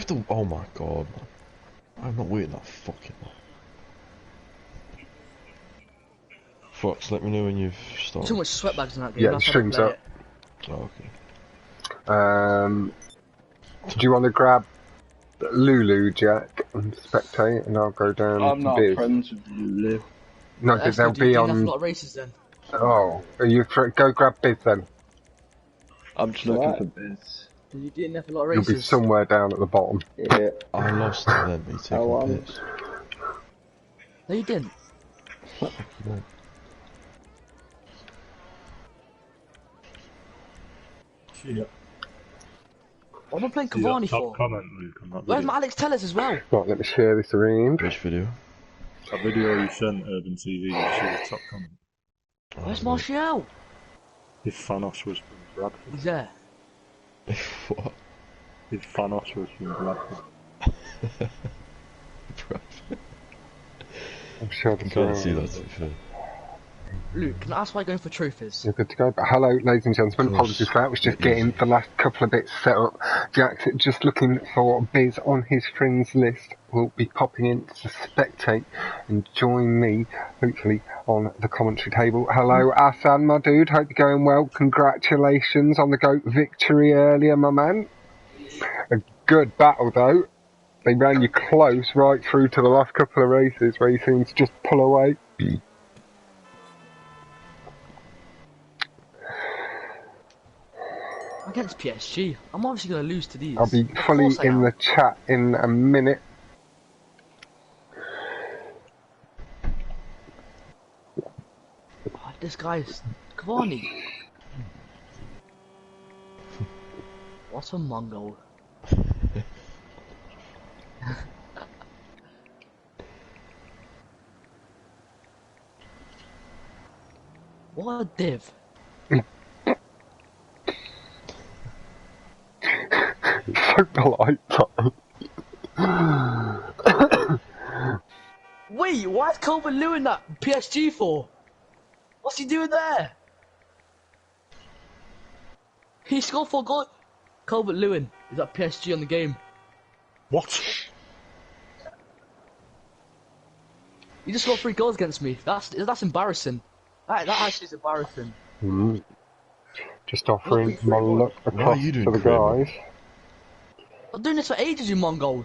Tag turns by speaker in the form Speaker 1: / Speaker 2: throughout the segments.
Speaker 1: have to... Oh my god, man. I'm not waiting that fucking long. Fox, let me know when you've started.
Speaker 2: Too much sweatbags in that game.
Speaker 3: Yeah, the stream's up.
Speaker 1: Oh, okay.
Speaker 3: Do you want to grab Lulu, Jack, and spectate, and I'll go down
Speaker 4: I'm
Speaker 3: to
Speaker 4: not
Speaker 3: Biz?
Speaker 4: friends with Lulu.
Speaker 3: No, they'll be on...
Speaker 2: a lot of races then.
Speaker 3: Oh, go grab Biz then.
Speaker 4: I'm just looking for Biz.
Speaker 2: You didn't have a lot of races.
Speaker 3: You'll be somewhere down at the bottom.
Speaker 4: Yeah.
Speaker 1: I lost to them, me taking a piss.
Speaker 2: No, you didn't.
Speaker 5: Yeah.
Speaker 2: What am I playing Cavani for?
Speaker 5: Comment, Luke, on that
Speaker 2: Where's
Speaker 5: video.
Speaker 2: my Alex Tellers as well?
Speaker 3: Right, let me share this around.
Speaker 1: Which video?
Speaker 5: That video you sent Urban TV, you see the top comment.
Speaker 2: Where's Martial?
Speaker 5: If Thanos was from Bradford.
Speaker 2: He's there.
Speaker 1: What?
Speaker 5: If Thanos was from Bradford.
Speaker 3: I'm sure
Speaker 1: I can't see that, to be fair.
Speaker 2: Luke, can I ask why you're going for trophies?
Speaker 3: You're good to go. But hello, ladies and gentlemen. Apologies for that. I was just getting the last couple of bits set up. Jack's just looking for Biz on his friends list. Will be popping in to spectate and join me, hopefully, on the commentary table. Hello, Asan, my dude. Hope you're going well. Congratulations on the GOAT victory earlier, my man. A good battle, though. They ran you close right through to the last couple of races where you seemed to just pull away.
Speaker 2: Against PSG, I'm obviously going to lose to these.
Speaker 3: I'll be fully in the chat in a minute.
Speaker 2: Oh, this guy's Cavani. What a Mongol. What a div.
Speaker 3: So polite.
Speaker 2: Wait, why is Colvin Lewin that PSG for? What's he doing there? He scored 4 goals. Colvin Lewin is at PSG on the game.
Speaker 5: What?
Speaker 2: He just scored 3 goals against me. That's embarrassing. That actually is embarrassing.
Speaker 3: Just offering my luck across to the guys.
Speaker 2: I'm doing this for ages, you Mongol.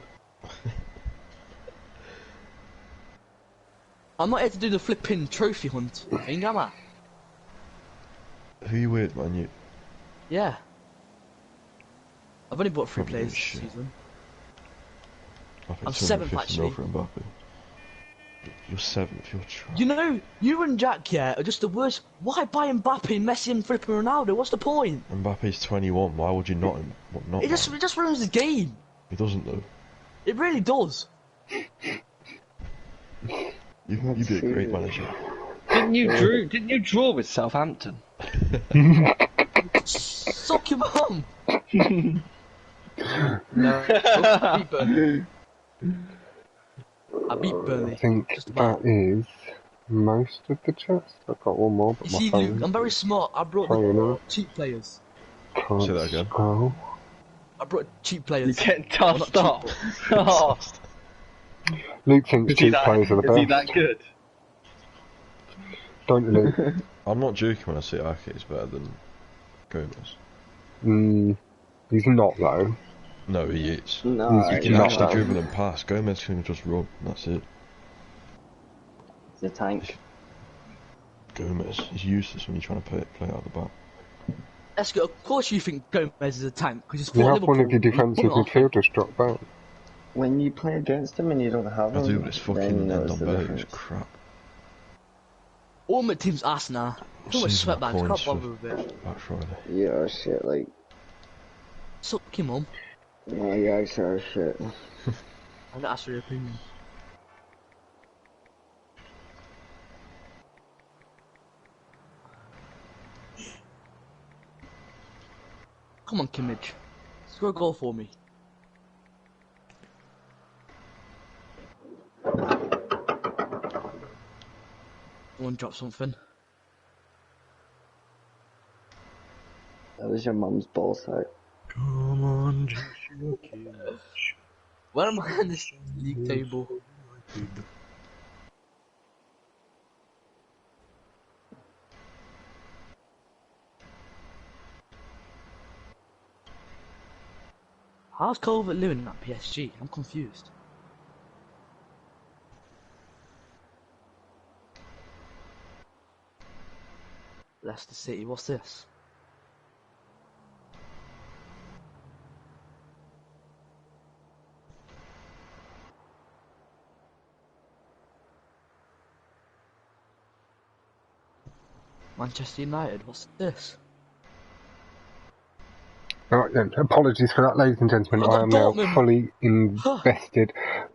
Speaker 2: I'm not here to do the flipping trophy hunt thing, am I?
Speaker 1: Who you with, man? You?
Speaker 2: Yeah. I've only bought 3 players this season. I'm 7th actually.
Speaker 1: You're 7th, you're trying.
Speaker 2: You know, you and Jack, yeah, are just the worst. Why buy Mbappe, Messi and flipping Ronaldo? What's the point?
Speaker 1: Mbappe's 21, why would you not? What not?
Speaker 2: It just ruins the game.
Speaker 1: He doesn't though.
Speaker 2: It really does.
Speaker 1: You'd be a great manager.
Speaker 4: Didn't you draw with Southampton?
Speaker 2: Suck your mum.
Speaker 4: No.
Speaker 2: I beat Burnley.
Speaker 3: I think that is most of the chats. I've got one more, but
Speaker 2: you see, Luke, I'm very smart. I brought the cheap players.
Speaker 1: Say that again.
Speaker 2: I brought cheap players.
Speaker 4: You're getting tossed off. Oh.
Speaker 3: Luke thinks cheap players are the best.
Speaker 4: Is he that good?
Speaker 3: Don't you, Luke?
Speaker 1: I'm not joking when I say Ake is better than Gomez.
Speaker 3: He's not though.
Speaker 1: No, he is.
Speaker 4: No,
Speaker 1: he can actually dribble and pass. Gomez can just run. That's it.
Speaker 4: He's a tank.
Speaker 1: Gomez is useless when you're trying to play out the back.
Speaker 2: Esco, of course you think Gomez is a tank because he's
Speaker 3: You have
Speaker 2: Liverpool.
Speaker 3: one of your defensive midfielders drop back.
Speaker 4: When you play against him and you don't have him,
Speaker 1: I do, but it's fucking Ndombele is crap.
Speaker 2: All my team's ass now. Too much sweatbands, can't bother with it.
Speaker 1: Black Friday.
Speaker 4: Yeah, shit, like...
Speaker 2: Suck your mum.
Speaker 4: Yeah, sorry, shit.
Speaker 2: I'm gonna ask for your opinion. Come on, Kimmich. Score a goal for me. Someone drop something.
Speaker 4: That was your mum's ball sack.
Speaker 5: Come on, Joshua Kimmich.
Speaker 2: Where am I on this league table? How's Calvert Lewin at PSG? I'm confused. Leicester City, what's this? Manchester United, what's this?
Speaker 3: Right then, apologies for that, ladies and gentlemen. I am now fully invested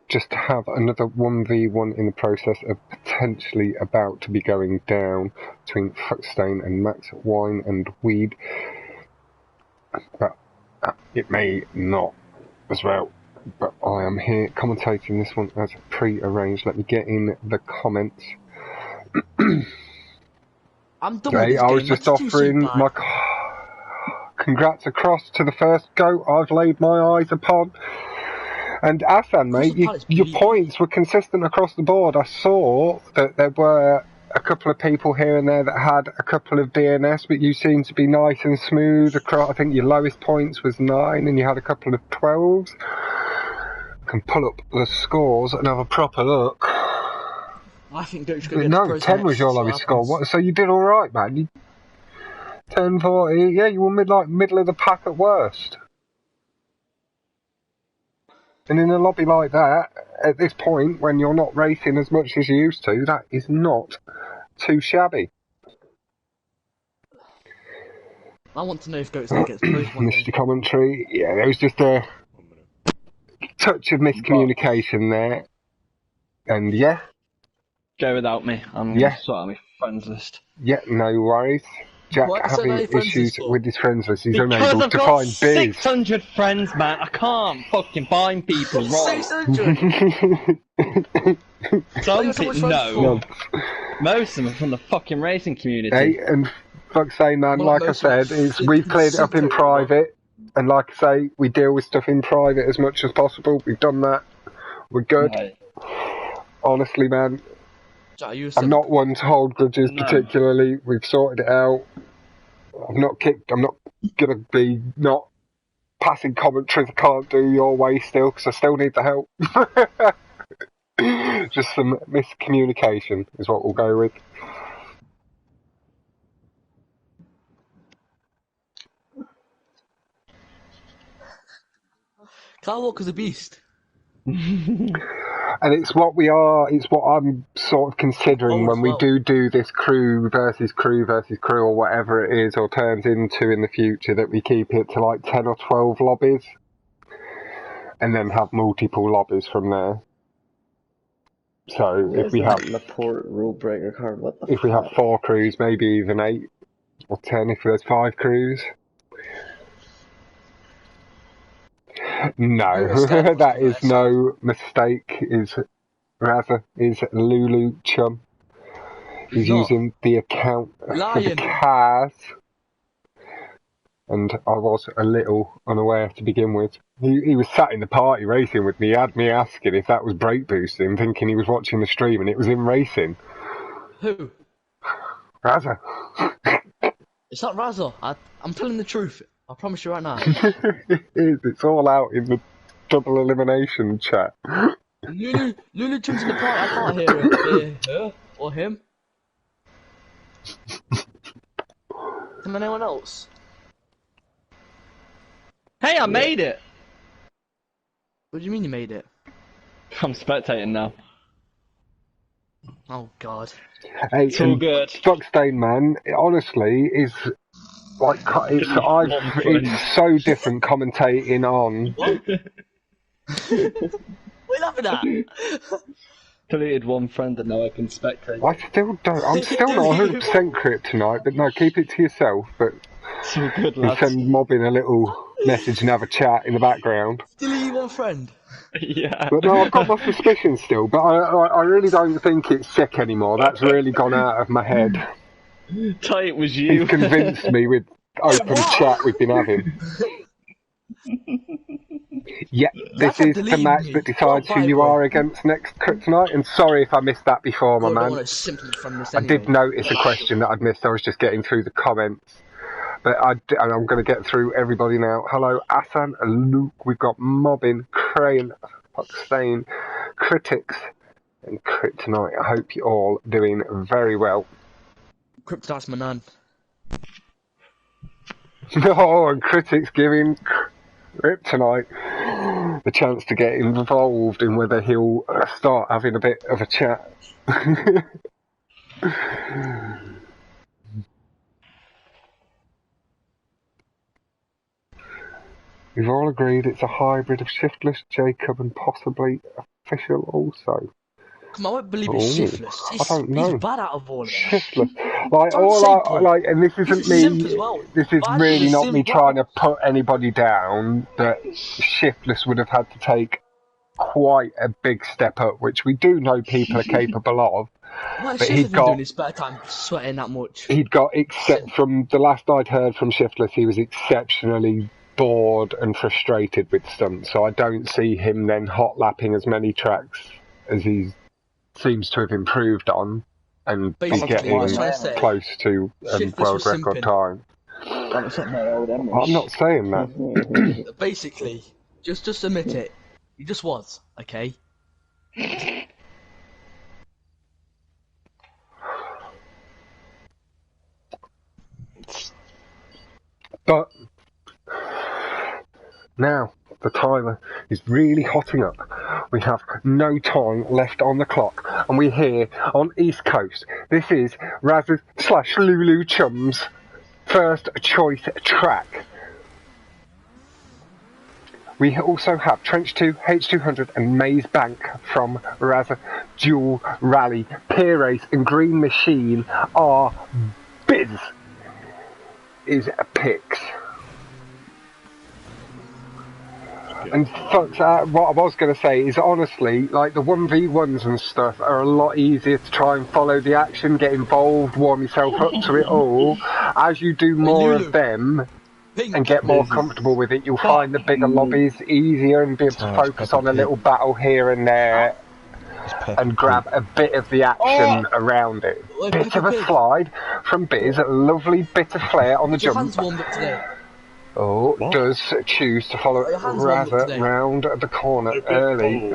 Speaker 3: just to have another 1v1 in the process of potentially about to be going down between Fuckstain and Max Wine and Weed. But it may not as well. But I am here commentating this one as pre-arranged. Let me get in the comments.
Speaker 2: I'm done with this
Speaker 3: I
Speaker 2: game.
Speaker 3: was just offering my congrats across to the first goat I've laid my eyes upon. And Asan, mate, your points were consistent across the board. I saw that there were a couple of people here and there that had a couple of DNS, but you seemed to be nice and smooth across. I think your lowest points was 9 and you had a couple of 12s. I can pull up the scores and have a proper look.
Speaker 2: I think Goat's going to get
Speaker 3: No, 10 was your lowest score. What, so you did alright, man. 10, 40, yeah, you were middle of the pack at worst. And in a lobby like that, at this point, when you're not racing as much as you used to, that is not too shabby.
Speaker 2: I want to know if Goat's going to get exposed one day.
Speaker 3: Mr. Commentary, yeah, there was just a touch of miscommunication there. And yeah.
Speaker 6: Go without me. I'm going to sort out my friends list.
Speaker 3: Yeah, no worries. Jack having issues with his friends list. He's unable to find Biz.
Speaker 6: 600 friends, man. I can't fucking find people. Right.
Speaker 2: 600?
Speaker 6: Some people, no. Most of them are from the fucking racing community.
Speaker 3: Hey, and fuck's sake, man, like I said, we've cleared it up in private. And like I say, we deal with stuff in private as much as possible. We've done that. We're good.
Speaker 6: Right.
Speaker 3: Honestly, man. I'm not one to hold grudges particularly. We've sorted it out. I'm not gonna be not passing commentaries I can't do your way still, because I still need the help. Just some miscommunication is what we'll go with.
Speaker 2: Kyle Walker's a beast.
Speaker 3: And it's what I'm sort of considering when we do this crew versus crew or whatever it is, or turns into in the future, that we keep it to like 10 or 12 lobbies and then have multiple lobbies from there. So if we have
Speaker 4: Laporte rule breaker card, what the
Speaker 3: if we have 4 crews, maybe even 8 or 10 if there's 5 crews. No, that is no mistake. Is Raza is Lulu Chum. He's using the account for the cars, and I was a little unaware to begin with. He was sat in the party racing with me. He had me asking if that was brake boosting, thinking he was watching the stream, and it was in racing.
Speaker 2: Who?
Speaker 3: Raza.
Speaker 2: It's not Raza. I'm telling the truth. I promise you right now.
Speaker 3: It's all out in the double elimination chat.
Speaker 2: Lulu Chum's in the party. I can't hear her or him. From anyone else?
Speaker 6: Hey, I made it!
Speaker 2: What do you mean you made it?
Speaker 6: I'm spectating now.
Speaker 2: Oh god.
Speaker 3: Hey,
Speaker 6: it's all good.
Speaker 3: Fuckstain, man, honestly, is like it's so different commentating on.
Speaker 2: What? What are you laughing at?
Speaker 6: Deleted one friend and now I can spectate.
Speaker 3: I still don't. I'm still not 100% kryptonite, but no, keep it to yourself. But
Speaker 6: it's all good, lads.
Speaker 3: Send Mobbin a little message and have a chat in the background.
Speaker 2: Delete one friend.
Speaker 6: Yeah.
Speaker 3: But no, I've got my suspicions still, but I really don't think it's sick anymore. That's really gone out of my head.
Speaker 6: Ty, it was you.
Speaker 3: He's convinced me with open chat we've been having. Yeah, this
Speaker 2: Raza
Speaker 3: is the
Speaker 2: deleted
Speaker 3: match
Speaker 2: me.
Speaker 3: that decides
Speaker 2: What
Speaker 3: who
Speaker 2: a
Speaker 3: you
Speaker 2: boy.
Speaker 3: are against next tonight. And sorry if I missed that before, my
Speaker 2: I don't
Speaker 3: man.
Speaker 2: want to simply from this
Speaker 3: I
Speaker 2: anyway.
Speaker 3: did notice a question that I'd missed. I was just getting through the comments. But and I'm going to get through everybody now. Hello, Asan, Luke. We've got Mobbin, Crane, Foxstain, Critics, and Kryptonite. I hope you're all doing very well.
Speaker 2: Kryptonite's my nan.
Speaker 3: No, and Critics giving Kryptonite the chance to get involved in whether he'll start having a bit of a chat. We've all agreed it's a hybrid of shiftless, Jacob, and possibly official also.
Speaker 2: Come on, I won't believe it's shiftless.
Speaker 3: I don't know.
Speaker 2: He's bad out of all of them.
Speaker 3: Shiftless. Like,
Speaker 2: Don't
Speaker 3: all
Speaker 2: say
Speaker 3: I,
Speaker 2: bro.
Speaker 3: like, and this
Speaker 2: He's
Speaker 3: isn't
Speaker 2: a simp as
Speaker 3: me,
Speaker 2: well.
Speaker 3: this is
Speaker 2: Bad
Speaker 3: really
Speaker 2: is a
Speaker 3: not me
Speaker 2: simp,
Speaker 3: trying
Speaker 2: bro.
Speaker 3: to put anybody down, that Shiftless would have had to take quite a big step up, which we do know people are capable of.
Speaker 2: What
Speaker 3: But
Speaker 2: has
Speaker 3: he'd
Speaker 2: Shiftless been doing
Speaker 3: got,
Speaker 2: in his spare time sweating that much?
Speaker 3: he'd got, except from the last I'd heard from Shiftless, he was exceptionally bored and frustrated with stunts, so I don't see him then hot lapping as many tracks as he seems to have improved on and be
Speaker 2: Basically,
Speaker 3: getting
Speaker 2: what I was trying to say,
Speaker 3: close to
Speaker 2: Shiftless
Speaker 3: world
Speaker 2: was
Speaker 3: record
Speaker 2: simping.
Speaker 3: time. I'm not saying that.
Speaker 2: Basically, just admit it. He just was, okay?
Speaker 3: But now the timer is really hotting up. We have no time left on the clock, and we're here on East Coast. This is Raza / Lulu Chum's first choice track. We also have Trench 2, H200 and Maze Bank from Raza Dual Rally. Peer Race and Green Machine are Biz is picks. And folks, what I was going to say is honestly, like the 1v1s and stuff are a lot easier to try and follow the action, get involved, warm yourself up to it all. As you do more of them and get more comfortable with it, you'll find the bigger lobbies easier and be able to focus on a little battle here and there and grab a bit of the action around it. Bit of a slide from Biz, a lovely bit of flair on the
Speaker 2: Your
Speaker 3: jump.
Speaker 2: hands warmed up today.
Speaker 3: Does choose to follow Raza round the corner early.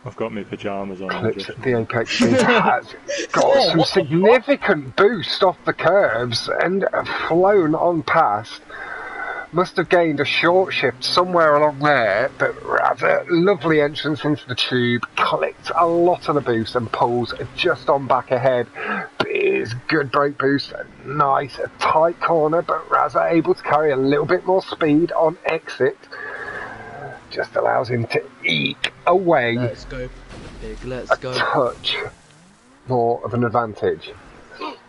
Speaker 5: I've got my pyjamas on.
Speaker 3: Clips at the apex. Has got some significant boost off the curves and flown on past. Must have gained a short shift somewhere along there, but rather lovely entrance into the tube, collects a lot of the boost and pulls just on back ahead. Biz, good brake boost, nice, a tight corner, but Raza able to carry a little bit more speed on exit. Just allows him to eke away.
Speaker 2: Let's go, big, let's go.
Speaker 3: A touch more of an advantage.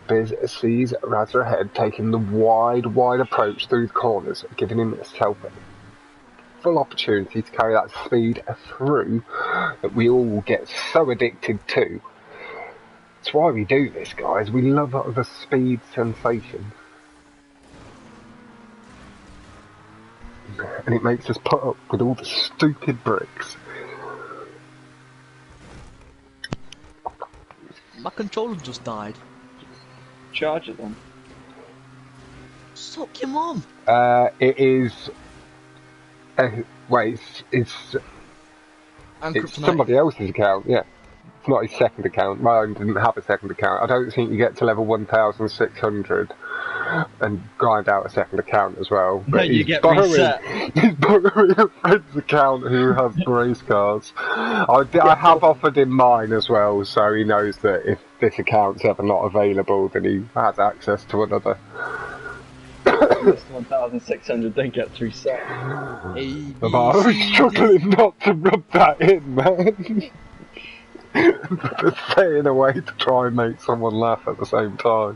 Speaker 3: Biz sees Raza ahead, taking the wide approach through the corners, giving himself a full opportunity to carry that speed through that we all get so addicted to. That's why we do this, guys. We love the speed sensation. And it makes us put up with all the stupid bricks.
Speaker 2: My controller just died.
Speaker 6: Charge it then.
Speaker 2: Suck your mum.
Speaker 3: It is. Wait, it's somebody else's account, yeah. It's not his second account. Mine didn't have a second account. I don't think you get to level 1,600 and grind out a second account as well. But
Speaker 6: you get reset.
Speaker 3: He's borrowing a friend's account who has race cars. I have offered him mine as well, so he knows that if this account's ever not available, then he has access to another.
Speaker 6: 1,600 then gets reset.
Speaker 3: I was struggling not to rub that in, man. Saying a way to try and make someone laugh at the same time.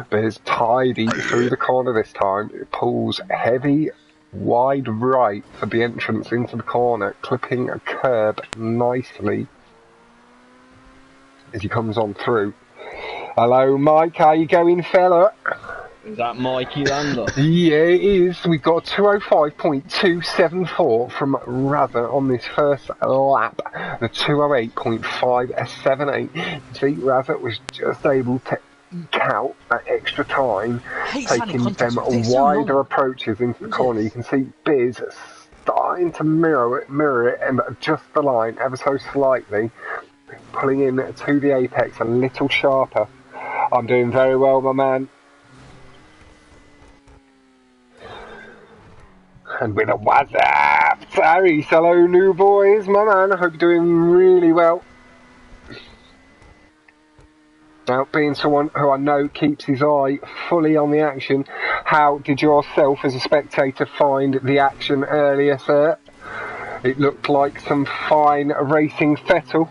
Speaker 3: But it's tidy through the corner this time. It pulls heavy, wide right for the entrance into the corner, clipping a curb nicely as he comes on through. Hello, Mike. How you going, fella?
Speaker 6: Is that Mikey Lander?
Speaker 3: Yeah, it is. We've got 205.274 from Raza on this first lap. The 208.578. See, Raza was just able to count that extra time, taking them wider approaches into the corner. You can see Biz starting to mirror it and adjust the line ever so slightly, pulling in to the apex a little sharper. I'm doing very well, my man. And with a WhatsApp, sorry, hello new boys, my man. I hope you're doing really well. Now, being someone who I know keeps his eye fully on the action, how did yourself as a spectator find the action earlier, sir? It looked like some fine racing fettle.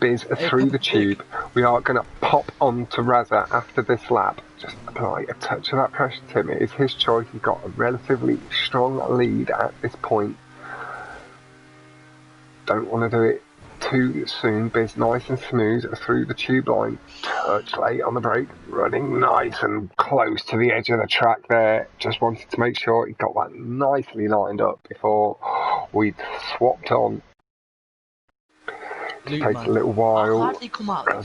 Speaker 3: Biz through the tube. We are going to pop on to Raza after this lap. Just apply a touch of that pressure to him. It is his choice. He's got a relatively strong lead at this point. Don't want to do it too soon. Biz nice and smooth through the tube line. Touch late on the brake. Running nice and close to the edge of the track there. Just wanted to make sure he got that nicely lined up before we swapped on. It takes a little while. As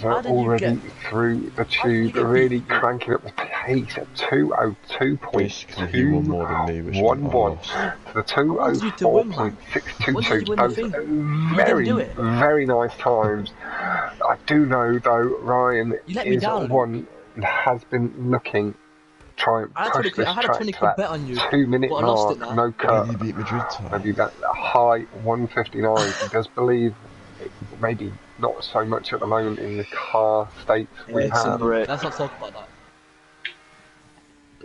Speaker 3: I'm already through the tube, really cranking up the pace at 202.211 to the 204.622. Those very, very nice times. I do know though, Ryan is one that has been looking try and push this track to that 2 minute mark, no cut. Maybe that high 159. He does believe. Maybe not so much at the moment in the car state we have.
Speaker 2: Let's not talk about that.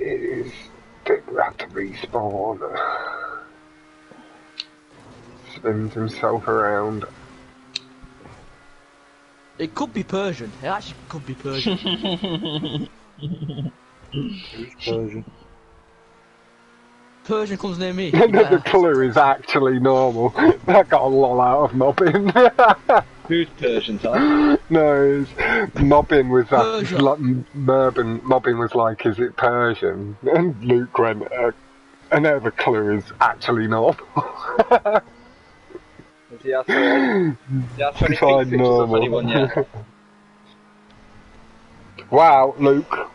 Speaker 3: It is. We have to respawn. Spins himself around.
Speaker 2: It could be Persian. It actually could be Persian.
Speaker 5: Who's Persian?
Speaker 2: Persian comes near me.
Speaker 3: The colour is actually normal. That got a lot out of mobbing.
Speaker 6: Who's Persian, Tom?
Speaker 3: No, it's mobbing was that. Like, mobbing was like, is it Persian? And Luke went, and now the colour is actually normal. Fine, normal. Wow, Luke.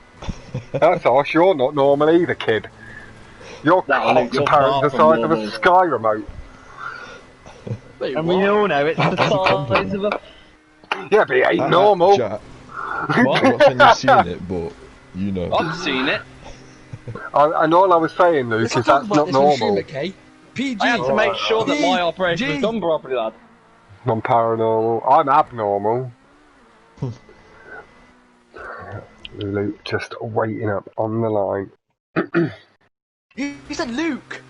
Speaker 3: That's harsh. You're not normal either, kid. Your cock's apparently the size of a Sky remote.
Speaker 6: Wait, and we all know it's the size of a...
Speaker 3: Yeah, but it ain't normal.
Speaker 1: Jack. What? I'm not saying you've seen it, but you know.
Speaker 6: I've seen it.
Speaker 3: And all I was saying, Luke, is that's not normal.
Speaker 2: PG.
Speaker 6: I had to make sure that my operation was done properly, lad.
Speaker 3: I'm paranormal. I'm abnormal. Luke just waiting up on the line.
Speaker 2: You said Luke!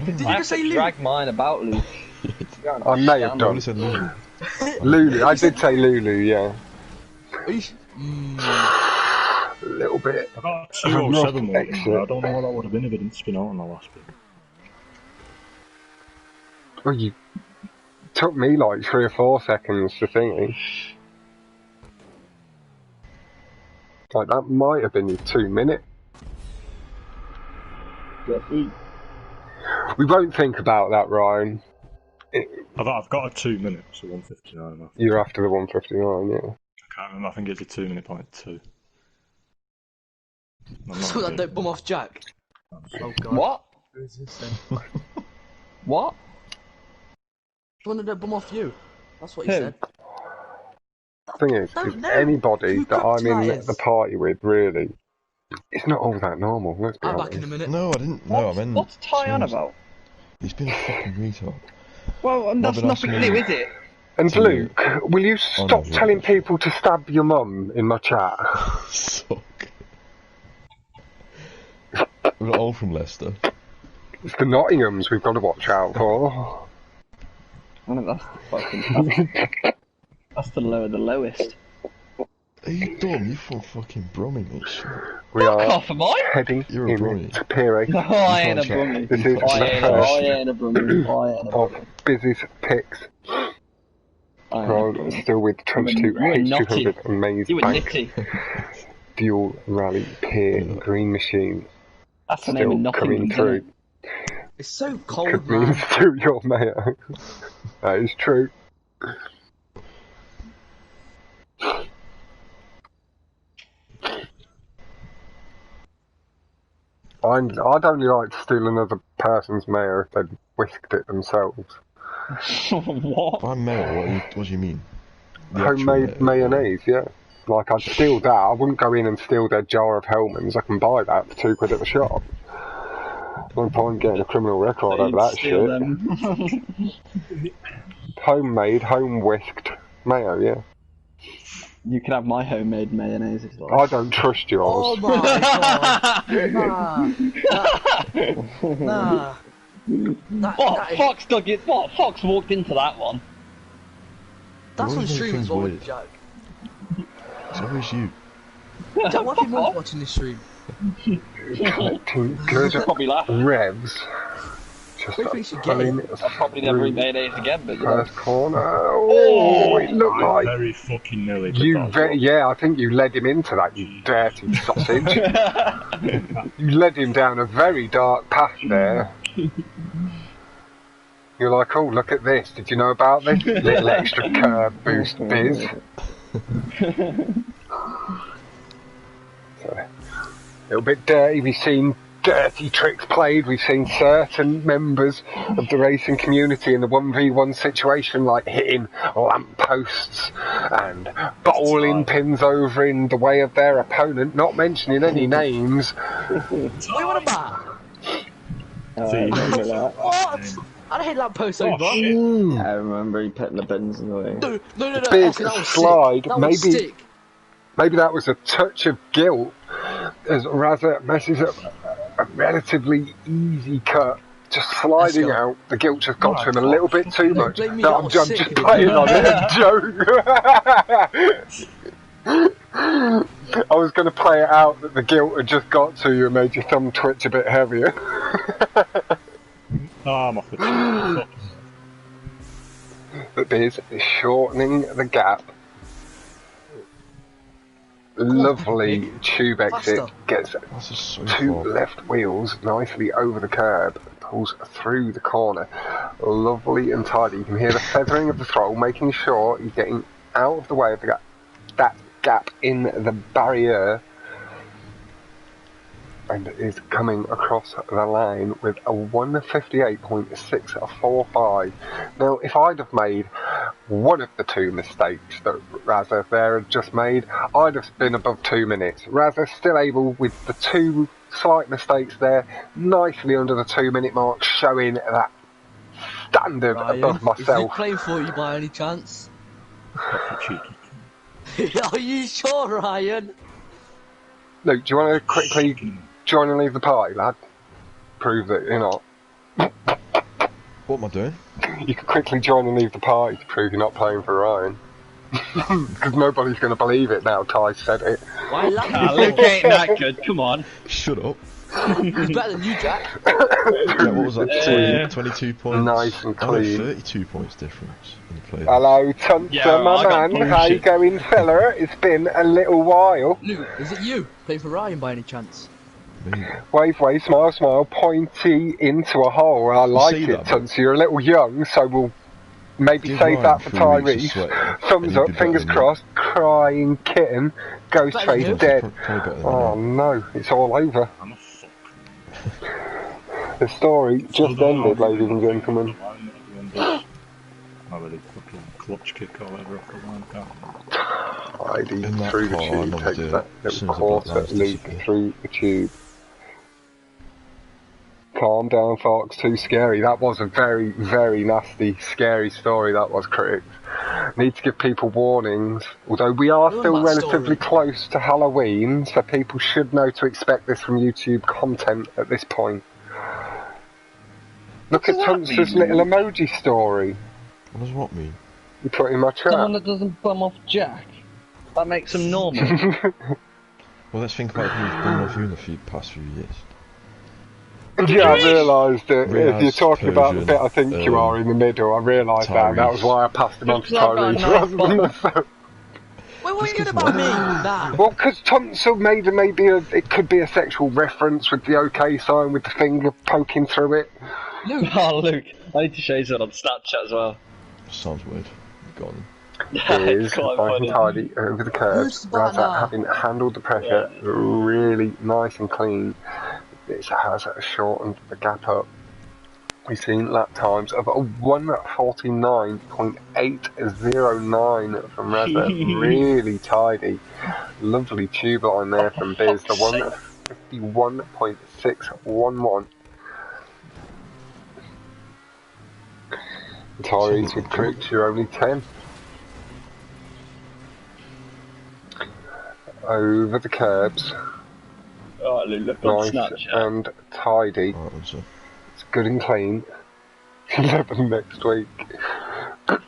Speaker 2: Did you just say Luke?
Speaker 6: Drag mine about Luke.
Speaker 3: I may have done. Lulu. I did say Lulu, yeah. A little bit.
Speaker 5: I got 207 more. I don't know what that would have been if it didn't spin out on the last bit.
Speaker 3: Well, you took me like 3 or 4 seconds to thingy. Like, that might have been your 2 minute. We won't think about that, Ryan.
Speaker 5: I've got a 2 minute, so 159.
Speaker 3: You're after the 159, yeah.
Speaker 5: I can't remember. I think it's a 2 minute point 2.
Speaker 2: So that don't bum off Jack. Oh God.
Speaker 6: What?
Speaker 2: Who is this then?
Speaker 6: What?
Speaker 2: The one that don't bum off you. That's what he said.
Speaker 3: The thing is anybody that I'm in the party with, really, it's not all that normal, let's be honest.
Speaker 2: Back in a minute.
Speaker 1: No, I didn't. No, I meant...
Speaker 6: What's Ty on about?
Speaker 1: He's been a fucking retard.
Speaker 6: Well, that's nothing new, is it?
Speaker 3: And Luke, will you stop telling people to stab your mum in my chat?
Speaker 1: Suck. We're not all from Leicester.
Speaker 3: It's the Nottinghams we've got to watch out for.
Speaker 6: I think that's the fucking... That's the lowest.
Speaker 1: Are you dumb? You're from fucking Brummie, mate.
Speaker 3: We are
Speaker 6: off, am I?
Speaker 3: heading into Pier 8.
Speaker 6: No, I ain't a Brummie.
Speaker 3: This is
Speaker 6: I ain't a Brummie.
Speaker 3: of Busy's picks. Still with 22 H200 amazing.
Speaker 6: You were nitty.
Speaker 3: Dual Rally Pier Green Machine.
Speaker 6: That's the name
Speaker 3: Still
Speaker 6: of nothing.
Speaker 3: coming through.
Speaker 2: It's so cold,
Speaker 3: Could
Speaker 2: man.
Speaker 3: mean to your mayo. That is true. I'd only like to steal another person's mayo if they'd whisked it themselves.
Speaker 6: What?
Speaker 1: By mayo, what do you mean? The actual
Speaker 3: Homemade mayonnaise, yeah. Like, I'd steal that. I wouldn't go in and steal their jar of Hellmann's. I can buy that for £2 at the shop. No point getting a criminal record over that shit. Homemade, home-whisked mayo, yeah.
Speaker 6: You can have my homemade mayonnaise as well.
Speaker 3: I don't trust yours.
Speaker 2: Oh my god! Nah.
Speaker 6: What? Fox dug it? What? Fox walked into that one.
Speaker 2: That's on
Speaker 1: Always
Speaker 2: stream
Speaker 1: things
Speaker 2: as well,
Speaker 1: weird.
Speaker 2: Jack.
Speaker 1: It's always you.
Speaker 2: Jack, what have you been watching this stream?
Speaker 3: Collecting good
Speaker 6: Probably laugh.
Speaker 3: revs. Just
Speaker 2: What do you think you should
Speaker 3: pulling
Speaker 2: get?
Speaker 3: it
Speaker 6: I'll probably never eat mayonnaise again, but you know.
Speaker 3: first corner. Oh, it looked
Speaker 5: I
Speaker 3: like
Speaker 5: very fucking nearly did
Speaker 3: you.
Speaker 5: that.
Speaker 3: Yeah, I think you led him into that. You dirty sausage. You led him down a very dark path there. You're like, oh, look at this. Did you know about this? Little extra curb boost biz. So, a little bit dirty. We've seen dirty tricks played. We've seen certain members of the racing community in the 1v1 situation, like hitting lampposts and bowling pins over in the way of their opponent, not mentioning any names.
Speaker 2: What what about?
Speaker 4: I remember that.
Speaker 2: What? I hate that post over.
Speaker 4: I remember he putting the bins in the way.
Speaker 2: No.
Speaker 3: Big
Speaker 2: Actually, that was
Speaker 3: slide,
Speaker 2: sick. That was
Speaker 3: maybe-
Speaker 2: sick.
Speaker 3: Maybe that was a touch of guilt as Raza messes up a relatively easy cut. Just sliding
Speaker 2: Let's go.
Speaker 3: out, the guilt just got to him a little bit too much.
Speaker 2: blame me,
Speaker 3: No,
Speaker 2: that
Speaker 3: I'm
Speaker 2: was
Speaker 3: just
Speaker 2: sick.
Speaker 3: playing on it, joke. I was going to play it out that the guilt had just got to you and made your thumb twitch a bit heavier.
Speaker 5: Oh, I'm off the
Speaker 3: But Biz is shortening the gap. Lovely tube exit,
Speaker 2: Faster.
Speaker 3: gets
Speaker 1: That's just so
Speaker 3: two
Speaker 1: far.
Speaker 3: left wheels nicely over the curb, pulls through the corner. Lovely and tidy. You can hear the feathering of the throttle, making sure he's getting out of the way of the that gap in the barrier, and is coming across the line with a 1:58.645. Now, if I'd have made one of the two mistakes that Raza there had just made, I'd have been above 2 minutes. Raza still able, with the two slight mistakes there, nicely under the 2 minute mark, showing that standard
Speaker 2: Ryan,
Speaker 3: above
Speaker 2: is
Speaker 3: myself.
Speaker 2: Luke playing for you by any chance?
Speaker 5: cheeky.
Speaker 2: Are you sure, Ryan?
Speaker 3: Luke, do you want to quickly join and leave the party, lad? Prove that you're not.
Speaker 1: What am I doing?
Speaker 3: You could quickly join and leave the party to prove you're not playing for Ryan. Because nobody's going to believe it now Ty said it.
Speaker 2: Why
Speaker 6: Luke
Speaker 2: laughing?
Speaker 6: ain't that good, come on.
Speaker 1: Shut up.
Speaker 2: He's better than you, Jack.
Speaker 1: Yeah, what was that? 22 points.
Speaker 3: Nice and
Speaker 1: Oh, no,
Speaker 3: clean.
Speaker 1: 32 points difference in the play.
Speaker 3: Hello, Tunter,
Speaker 6: Yeah,
Speaker 3: my
Speaker 6: I got
Speaker 3: man. How you
Speaker 6: bullshit.
Speaker 3: going, fella? It's been a little while.
Speaker 2: Luke, is it you playing for Ryan by any chance?
Speaker 1: Me.
Speaker 3: Wave, wave, smile, smile, pointy into a hole. I like
Speaker 1: see
Speaker 3: it,
Speaker 1: that,
Speaker 3: Tunter. You're a little young, so we'll maybe
Speaker 1: Give
Speaker 3: save
Speaker 1: Ryan
Speaker 3: that for
Speaker 1: 3 weeks of
Speaker 3: Tyrese.
Speaker 1: sweating, and
Speaker 3: Thumbs
Speaker 1: he'd
Speaker 3: up,
Speaker 1: be
Speaker 3: fingers
Speaker 1: better than
Speaker 3: crossed. Crying kitten. Ghost
Speaker 2: Better than
Speaker 3: face
Speaker 2: you.
Speaker 3: dead.
Speaker 1: Probably better than
Speaker 3: Oh
Speaker 1: me.
Speaker 3: no, it's all over.
Speaker 5: I'm a fuck.
Speaker 3: The story just ended, ladies and gentlemen.
Speaker 5: I really fucking clutch kick all over off the line car.
Speaker 3: Heidi
Speaker 1: In that
Speaker 3: through the
Speaker 1: car, I
Speaker 3: tube,
Speaker 1: loved
Speaker 3: takes
Speaker 1: it.
Speaker 3: that
Speaker 1: As
Speaker 3: little
Speaker 1: soon as the
Speaker 3: quarter
Speaker 1: black lines
Speaker 3: loop
Speaker 1: disappeared.
Speaker 3: through the tube. Calm down, Fox, too scary. That was a very, very nasty, scary story, that was, critics. Need to give people warnings, although we are
Speaker 2: I love
Speaker 3: still
Speaker 2: that
Speaker 3: relatively
Speaker 2: story.
Speaker 3: close to Halloween, so people should know to expect this from YouTube content at this point. Look at
Speaker 6: What does that
Speaker 3: Tunster's
Speaker 6: mean?
Speaker 3: little emoji story
Speaker 1: What does what mean?
Speaker 3: you put in my
Speaker 6: Someone
Speaker 3: chat.
Speaker 6: that doesn't bum off Jack. That makes him normal.
Speaker 1: Well, let's think about who's been off you in the past few years.
Speaker 3: Yeah, I realised that if
Speaker 1: Riaz,
Speaker 3: you're talking about the bit I think you
Speaker 1: Persian,
Speaker 3: are in the middle, I realised that, and that was
Speaker 1: Tyrese.
Speaker 3: why I passed him on to
Speaker 6: Looks like
Speaker 3: Tyrese
Speaker 6: that
Speaker 3: rather than
Speaker 6: nice
Speaker 3: myself.
Speaker 2: Wait, Why were you about me? Nah.
Speaker 3: Well, because tonsil maybe it could be a sexual reference with the OK sign with the finger poking through it.
Speaker 2: Luke.
Speaker 6: Oh, Luke, I need to show you that on Snapchat as well.
Speaker 1: Sounds weird. Go on.
Speaker 3: Is
Speaker 6: quite
Speaker 3: nice
Speaker 6: funny.
Speaker 3: and tidy over the curves.
Speaker 2: Who's
Speaker 3: Raza
Speaker 2: Banner?
Speaker 3: having handled the pressure really nice and clean. It has shortened the gap up. We've seen lap times of 1:49.809 from Raza. Really tidy. Lovely tube line there from Biz. The 1:51.611. Tyrese with Crooks, you're only 10. Over the curbs.
Speaker 6: Oh, Luke, look on
Speaker 3: Nice
Speaker 6: Snapchat.
Speaker 3: and tidy.
Speaker 1: Alright, so.
Speaker 3: It's good and clean. 11 next week.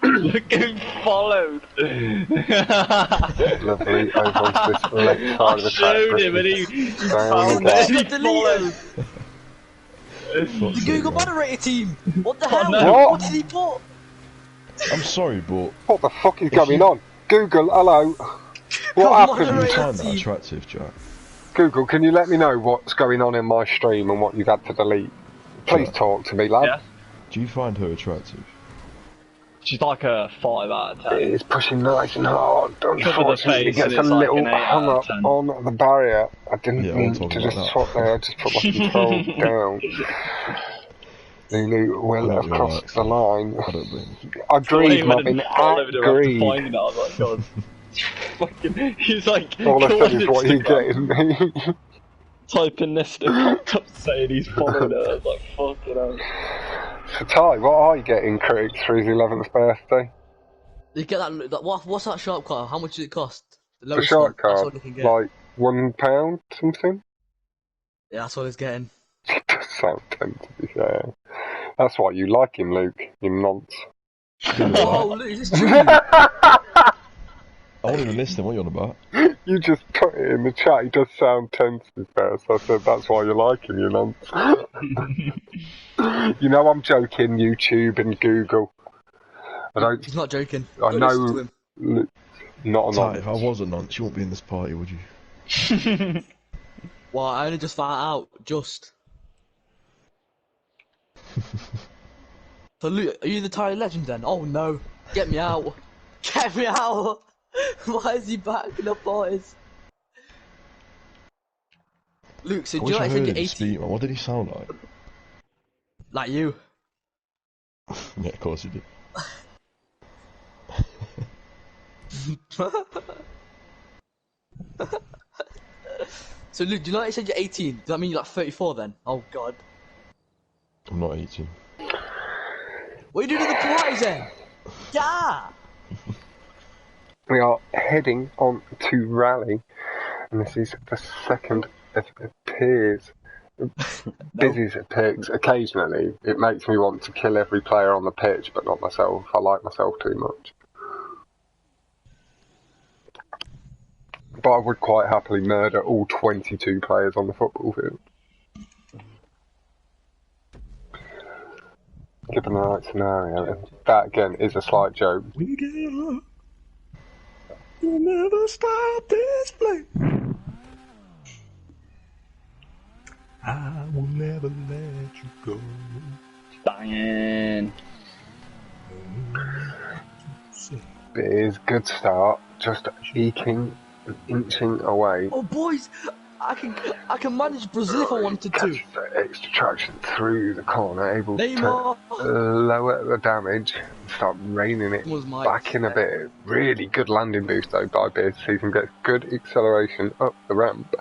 Speaker 6: Look who followed.
Speaker 3: Lovely. Over onto this left side of the
Speaker 6: I showed him and he found it and he followed.
Speaker 2: The Google moderator team! What the hell?
Speaker 6: no.
Speaker 2: What did he put?
Speaker 1: I'm sorry, but
Speaker 3: What the fuck is going on? Google, hello. What
Speaker 2: Come on,
Speaker 3: happened?
Speaker 1: you
Speaker 2: Right,
Speaker 1: find that
Speaker 2: team.
Speaker 1: attractive, Jack?
Speaker 3: Google, can you let me know what's going on in my stream and what you've had to delete? Please
Speaker 1: Sure.
Speaker 3: talk to me, lad.
Speaker 6: Yeah.
Speaker 1: Do you find her attractive?
Speaker 6: She's like a 5 out of 10.
Speaker 3: It is pushing nice and hard.
Speaker 6: the
Speaker 3: Unfortunately, it
Speaker 6: face
Speaker 3: gets
Speaker 6: and
Speaker 3: a
Speaker 6: it's like
Speaker 3: little
Speaker 6: an 8
Speaker 3: hung
Speaker 6: out
Speaker 3: up
Speaker 6: of 10.
Speaker 3: on the barrier. I didn't
Speaker 1: Yeah, I
Speaker 3: mean
Speaker 1: won't
Speaker 3: to
Speaker 1: talk
Speaker 3: just
Speaker 1: about
Speaker 3: swap there. I just put my control down. Lulu will
Speaker 1: I know
Speaker 3: have
Speaker 1: you're
Speaker 3: crossed
Speaker 1: right.
Speaker 3: the line.
Speaker 1: I don't blame you.
Speaker 3: I grieve,
Speaker 6: When
Speaker 3: Marvin.
Speaker 6: he followed her after
Speaker 3: Agreed.
Speaker 6: finding it, I was like, God. Fucking, he's like,
Speaker 3: All I
Speaker 6: go
Speaker 3: said
Speaker 6: on
Speaker 3: is what you
Speaker 6: Instagram,
Speaker 3: getting me.
Speaker 6: typing this and it popped up saying he's followed her. I was like, fucking hell.
Speaker 3: So Ty, what are you getting, Critics, for his 11th birthday?
Speaker 2: You get that what's that sharp card? How much does it cost? The
Speaker 3: The
Speaker 2: lowest
Speaker 3: shark
Speaker 2: one. That's
Speaker 3: card,
Speaker 2: what you can get.
Speaker 3: like £1 something?
Speaker 2: Yeah, that's what he's getting.
Speaker 3: It does sound tempting, to be fair. That's why you like him, Luke, you nonce.
Speaker 2: Oh, Luke, is this true?
Speaker 1: I wasn't even listening. What are you on about?
Speaker 3: You just put it in the chat, he does sound tense, to be fair, so I said that's why you like him, you nonce. You know I'm joking, YouTube and Google. I don't.
Speaker 2: He's not joking.
Speaker 3: I
Speaker 2: Don't
Speaker 3: know.
Speaker 2: listen to him.
Speaker 3: Not a
Speaker 1: Ty,
Speaker 3: nonce.
Speaker 1: if I was a nonce, you wouldn't be in this party, would you?
Speaker 2: Well, I only just found out. Just. So, Luke, are you the Thai legend then? Oh no! Get me out! Get me out! Why is he backing up, boys? Luke, so
Speaker 1: I
Speaker 2: do
Speaker 1: wish
Speaker 2: you
Speaker 1: I
Speaker 2: know I said
Speaker 1: heard
Speaker 2: you're
Speaker 1: him
Speaker 2: 18?
Speaker 1: speak, man. What did he sound like?
Speaker 2: Like you.
Speaker 1: Yeah, of course he did.
Speaker 2: So, Luke, do you know I said you're 18? Does that mean you're like 34 then? Oh god.
Speaker 1: I'm not 18.
Speaker 2: What are you doing in the Pilates then? Yeah!
Speaker 3: We are heading on to rally, and this is the second of Piers. Busy's picks. Occasionally, it makes me want to kill every player on the pitch, but not myself. I like myself too much. But I would quite happily murder all 22 players on the football field. Given the right scenario, and that again is a slight joke.
Speaker 5: We get up. You'll never stop this flame. I will never let you go.
Speaker 6: Banging.
Speaker 3: Beers, good start. Just eking and inching away.
Speaker 2: Oh boys! I can manage Brazil if I wanted to.
Speaker 3: Catches the extra traction through the corner, able
Speaker 2: Neymar!
Speaker 3: to lower the damage and start reining it
Speaker 2: Was my
Speaker 3: back in a bit. Really good landing boost though by Beers, so you can get good acceleration up the ramp.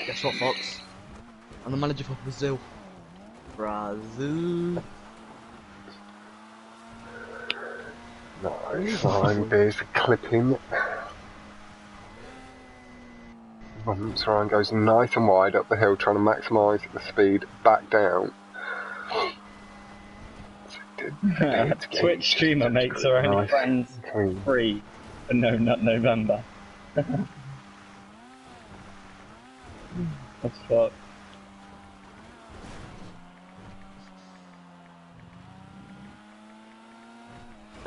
Speaker 2: Guess what, Fox? I'm the manager for Brazil. Brazil.
Speaker 3: Nice line, Beers clipping. Once Ryan goes nice and wide up the hill, trying to maximise the speed back down.
Speaker 6: Twitch streamer makes her only
Speaker 3: Nice.
Speaker 6: friends
Speaker 3: Clean.
Speaker 6: free for No Nut November. That's fuck.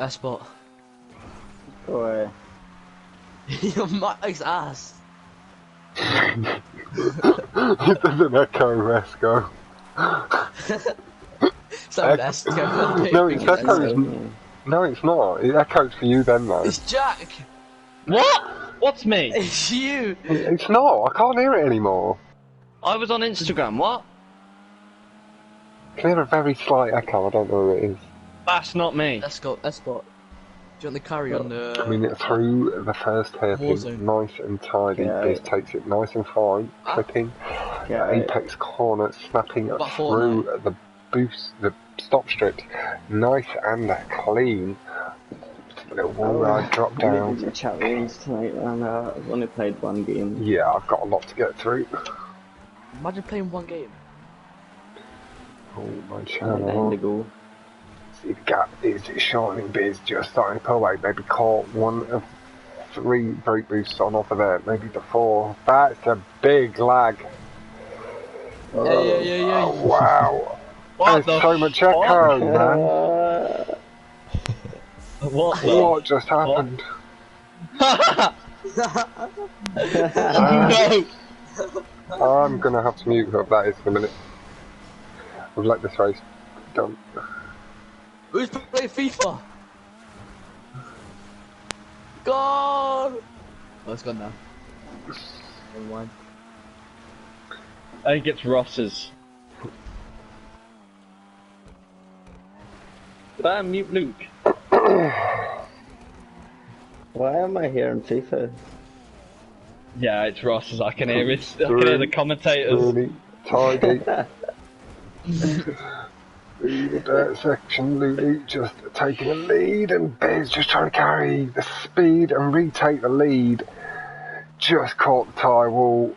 Speaker 2: spot.
Speaker 4: Boy.
Speaker 2: Your Mike's ass.
Speaker 3: It doesn't echo Resco.
Speaker 2: Someone has to go for the
Speaker 3: No, it's
Speaker 2: picture.
Speaker 3: echoes. No, it's not. It echoes for you then, though.
Speaker 2: It's Jack.
Speaker 6: What? What's me?
Speaker 2: It's you.
Speaker 3: It's not. I can't hear it anymore.
Speaker 6: I was on Instagram. What?
Speaker 3: I can hear a very slight echo. I don't know who it is.
Speaker 6: That's not me.
Speaker 2: Let's go. Let's spot. Do you want the carry on the?
Speaker 3: I mean, through the first hairpin,
Speaker 2: Warzone.
Speaker 3: nice and tidy.
Speaker 4: Yeah.
Speaker 3: Biz takes it nice and fine, clipping.
Speaker 4: Yeah,
Speaker 3: Apex corner, snapping
Speaker 2: About
Speaker 3: through
Speaker 2: Fortnite.
Speaker 3: the boost, the stop strips, nice and clean. Little wall ride drop
Speaker 4: I didn't
Speaker 3: down.
Speaker 4: do chat rooms tonight, and I've only played one game.
Speaker 3: Yeah, I've got a lot to get through.
Speaker 2: Imagine playing one game.
Speaker 3: Oh my
Speaker 4: And
Speaker 3: channel.
Speaker 4: Indigo.
Speaker 3: See, the gap is shining. Biz just starting to pull away. Maybe caught one of 3 brake boosts on off of there. Maybe the 4. That's a big lag.
Speaker 2: Yeah.
Speaker 3: Oh, wow.
Speaker 6: What
Speaker 3: There's
Speaker 6: the
Speaker 3: so much echo, man.
Speaker 6: What?
Speaker 3: What just happened?
Speaker 6: No.
Speaker 3: I'm gonna have to mute whoever that is in a minute. We've let this race done.
Speaker 2: Who's playing FIFA? Gone. Oh, it's gone now. Never mind.
Speaker 6: I think it's Ross's. Did I mute Luke?
Speaker 4: Why am I here in FIFA?
Speaker 6: Yeah, it's Ross's. I can hear it. I can hear the commentators.
Speaker 3: Really tidy. Through the dirt section, Lulu just taking a lead, and Biz just trying to carry the speed and retake the lead. Just caught the tyre wall.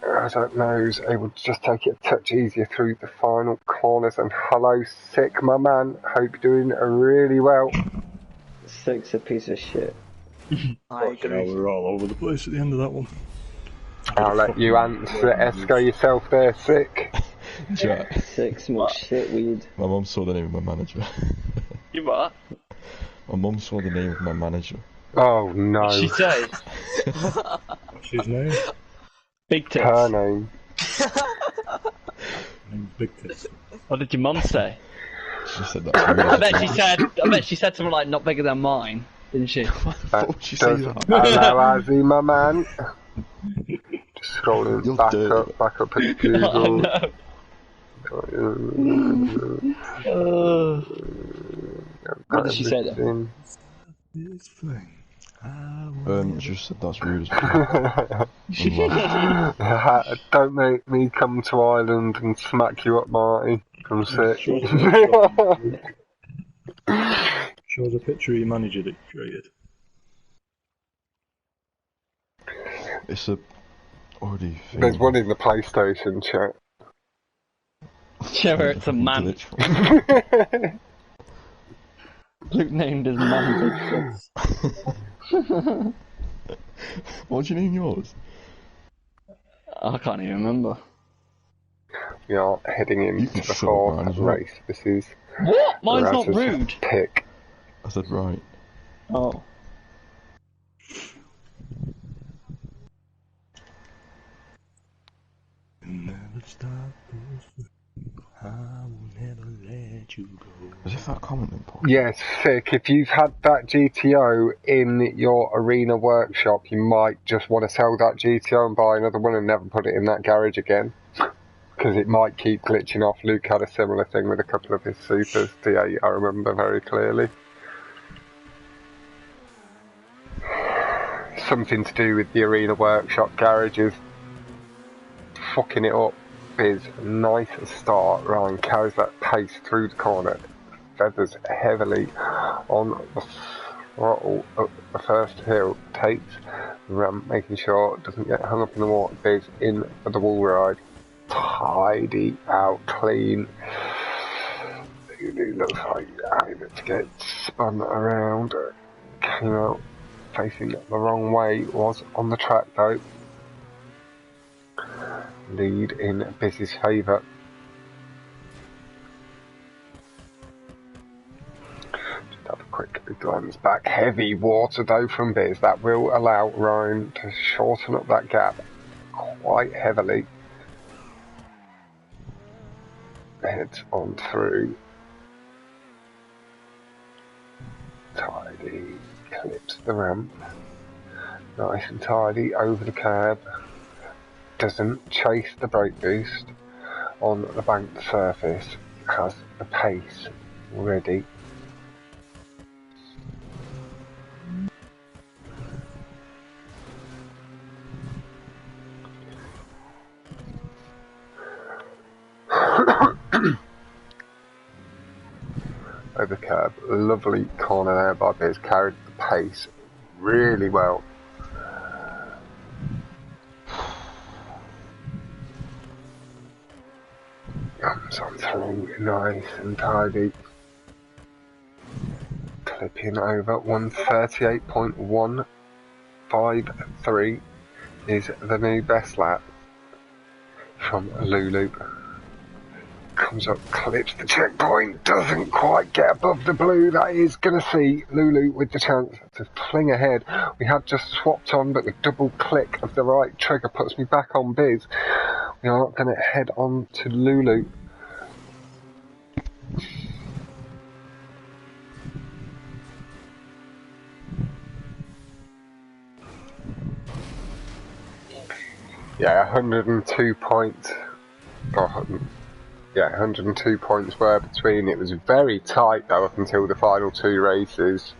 Speaker 3: Raza knows able to just take it a touch easier through the final corners. And hello, Sick, my man. Hope you're doing really well.
Speaker 4: Sick's a piece of shit.
Speaker 2: I
Speaker 5: Fucking hell,
Speaker 2: agree.
Speaker 5: we're all over the place at the end of that one.
Speaker 3: I'll let you answer Esco yourself there, Sick.
Speaker 1: Jack,
Speaker 4: Sick's more shit weed.
Speaker 1: my mum saw the name of my manager.
Speaker 6: You what?
Speaker 1: My mum saw the name of my manager.
Speaker 3: Oh no.
Speaker 6: What'd she say?
Speaker 5: What's his name?
Speaker 6: Big tits.
Speaker 3: Her name.
Speaker 5: Name's Big Tits.
Speaker 6: What did your mum say?
Speaker 1: She said that's weird.
Speaker 6: I bet she said something like not bigger than mine, didn't she?
Speaker 1: Why would she say that?
Speaker 3: Hello, Azzy, my man. Just scrolling
Speaker 1: You're
Speaker 3: back
Speaker 1: dirty.
Speaker 3: up at
Speaker 6: I
Speaker 3: Google.
Speaker 6: know. What did she say then?
Speaker 5: This thing.
Speaker 1: She just said that's rude as well.
Speaker 3: Don't make me come to Ireland and smack you up, Marty. I'm sick.
Speaker 5: Shows a picture of your manager that you created.
Speaker 1: It's a already thing.
Speaker 3: There's one in the PlayStation chat.
Speaker 6: Yeah, where it's a man.
Speaker 1: Glitch.
Speaker 6: Luke named his man Big Tits.
Speaker 1: What do you name yours?
Speaker 6: I can't even remember.
Speaker 3: We are heading
Speaker 1: You
Speaker 3: into
Speaker 1: can
Speaker 3: the
Speaker 1: shut up,
Speaker 3: fourth
Speaker 1: Brian, as well.
Speaker 3: race. This is
Speaker 6: What? Mine's not
Speaker 3: Raz's
Speaker 6: rude.
Speaker 3: pick.
Speaker 1: I said right.
Speaker 6: Oh.
Speaker 5: Never stop this. I will never let you go.
Speaker 1: As if that comment important.
Speaker 3: Yes, Thick, if you've had that GTO in your arena workshop, you might just want to sell that GTO and buy another one and never put it in that garage again. Because it might keep glitching off. Luke had a similar thing with a couple of his Supers, D8, I remember very clearly. Something to do with the arena workshop garages. Fucking it up. Is nice start. Ryan carries that pace through the corner, feathers heavily on the throttle up the first hill, takes the ramp, making sure it doesn't get hung up in the water. Biz in for the wall ride, tidy out, clean. It looks like having to get spun around. Came out facing the wrong way. Was on the track though. Lead in Biz's favour. Glenn's back. Heavy water though from Biz. That will allow Ryan to shorten up that gap quite heavily. Heads on through. Tidy. Clips the ramp. Nice and tidy over the curb. Doesn't chase the brake boost on the banked surface. Has the pace ready. Over the curb, lovely corner there by Biz, carried the pace really well. Comes on through nice and tidy. Clipping over 138.153 is the new best lap from Lulu. Comes up, clips the checkpoint, doesn't quite get above the blue. That is going to see Lulu with the chance to fling ahead. We had just swapped on, but the double click of the right trigger puts me back on Biz. We are not going to head on to Lulu. Yeah, 102 points. Yeah, 102 points were between. It was very tight though up until the final two races.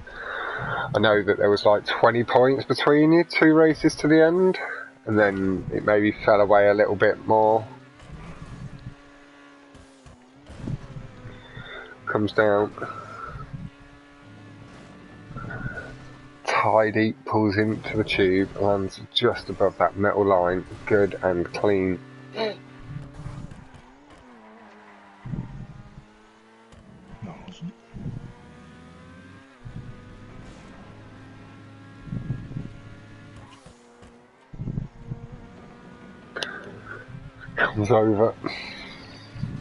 Speaker 3: I know that there was like 20 points between you, 2 races to the end, and then it maybe fell away a little bit more. Comes down. Tidy, pulls into the tube, lands just above that metal line, good and clean. Comes over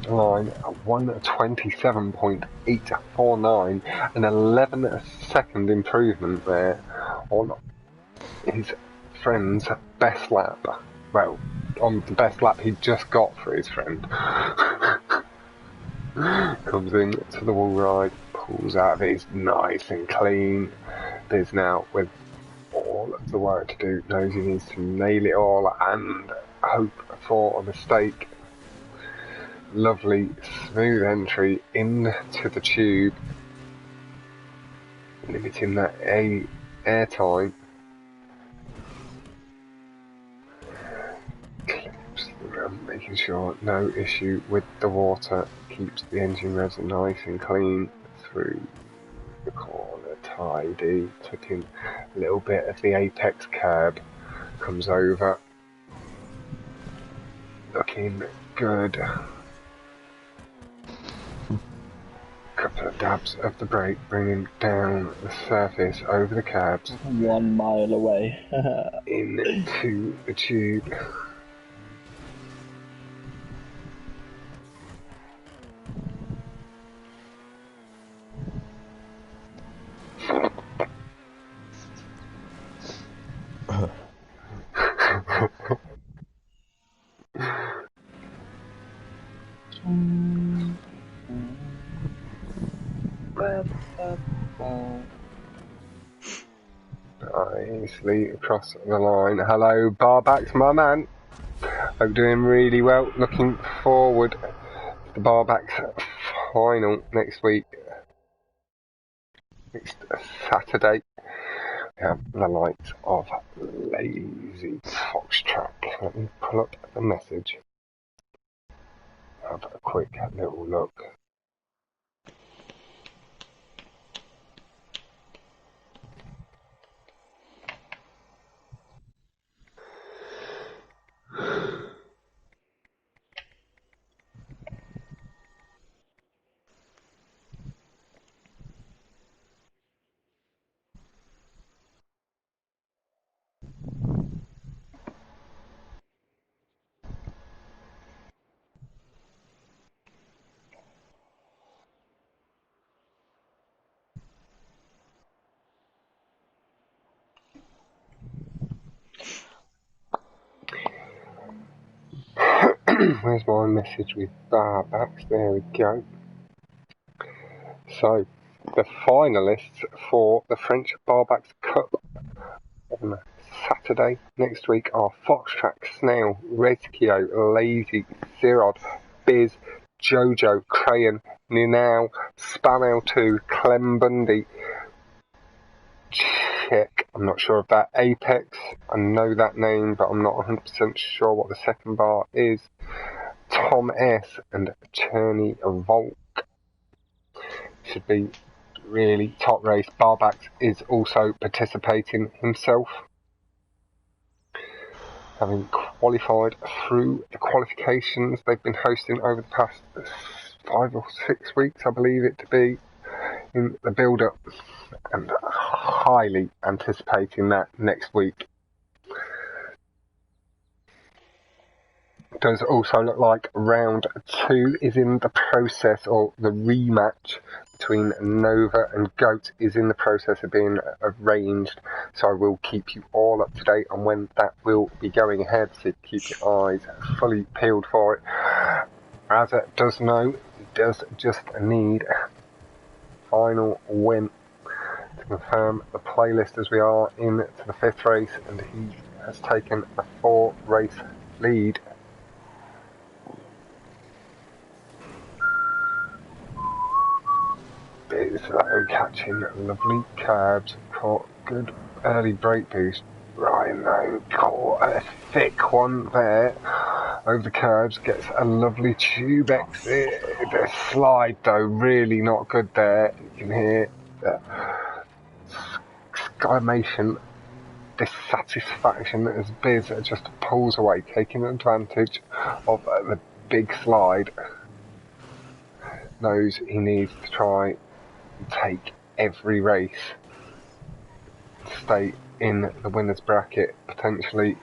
Speaker 3: the line at 1:27.849, an 11-second improvement there on his friend's best lap. Well, on the best lap he just got for his friend. Comes in to the wall ride, pulls out of it, it's nice and clean. There's now, with all of the work to do, knows he needs to nail it all and hope for a mistake. Lovely smooth entry into the tube, limiting that air time. Clips the ramp, making sure no issue with the water, keeps the engine revs nice and clean through the corner, tidy, tucking a little bit of the apex curb, comes over, looking good. Couple of dabs of the brake, bringing down the surface over the curbs.
Speaker 6: 1 mile away.
Speaker 3: Into the tube. Nicely across the line. Hello, Barbacks, my man. Hope doing really well. Looking forward to the Barbacks final next week. Next Saturday. We have the likes of Lazy Foxtrot. Let me pull up the message. Have a quick little look. Where's my message with Barbacks? There we go. So, the finalists for the French Barbacks Cup on Saturday next week are Foxtrack, Snail, Rezkio, Lazy, Zirod, Biz, Jojo, Crayon, Ninau, Spanel 2, Clem Bundy, Check, I'm not sure of that, Apex, I know that name but I'm not 100% sure what the second bar is, Tom S and Cherny Volk. Should be really top race. Barbacks is also participating himself, having qualified through the qualifications they've been hosting over the past 5 or 6 weeks, I believe it to be, in the build-up, and highly anticipating that next week. Does also look like round 2 is in the process, or the rematch between Nova and Goat is in the process of being arranged, so I will keep you all up to date on when that will be going ahead, so keep your eyes fully peeled for it. Raza does know he does just need a final win to confirm the playlist as we are into the 5th race, and he has taken a 4-race lead. Biz though catching lovely curbs, caught good early brake boost. Ryan though caught a thick one there over the curbs, gets a lovely tube exit. The slide though really not good there. You can hear the exclamation dissatisfaction as Biz just pulls away, taking advantage of the big slide. Knows he needs to try take every race to stay in the winner's bracket. Potentially,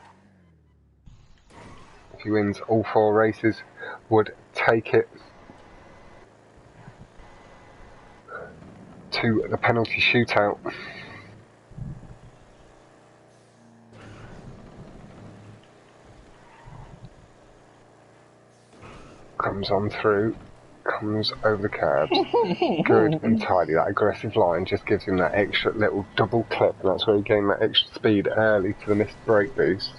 Speaker 3: if he wins all 4 races, would take it to the penalty shootout. Comes on through, comes over the curbs, good and tidy. That aggressive line just gives him that extra little double clip, and that's where he gained that extra speed early to the missed brake boost.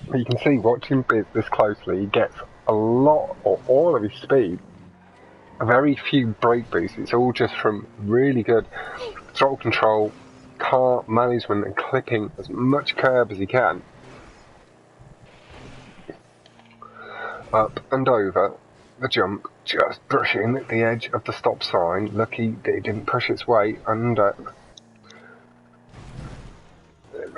Speaker 3: But you can see, watching Biz this closely, he gets a lot or all of his speed, very few brake boosts. It's all just from really good throttle control, car management, and clipping as much curb as he can. Up and over the jump, just brushing the edge of the stop sign. Lucky that it didn't push its way under.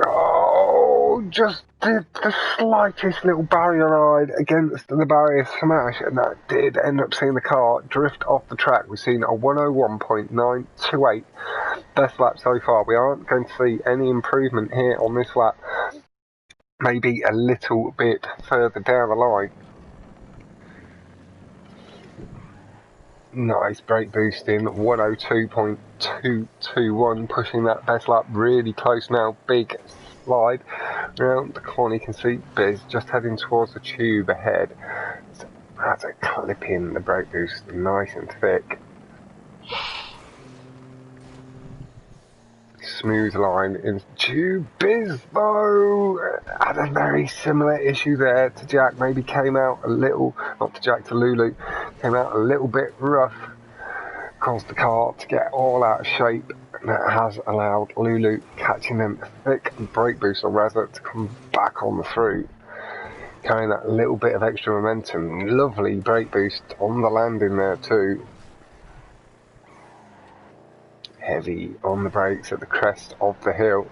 Speaker 3: Oh, just did the slightest little barrier ride against the barrier smash, and that did end up seeing the car drift off the track. We've seen a 101.928 best lap so far. We aren't going to see any improvement here on this lap. Maybe a little bit further down the line. Nice brake boost in, 102.221, pushing that best lap really close now. Big slide round the corner. You can see Biz just heading towards the tube ahead. So that's a clip in the brake boost, nice and thick. Smooth line in tube. Biz though had a very similar issue there to Jack. Maybe came out a little, not to Jack, to Lulu, came out a little bit rough, caused the car to get all out of shape, and that has allowed Lulu, catching them thick brake boost on Raza, to come back on the through, carrying that little bit of extra momentum. Lovely brake boost on the landing there too. Heavy on the brakes at the crest of the hill.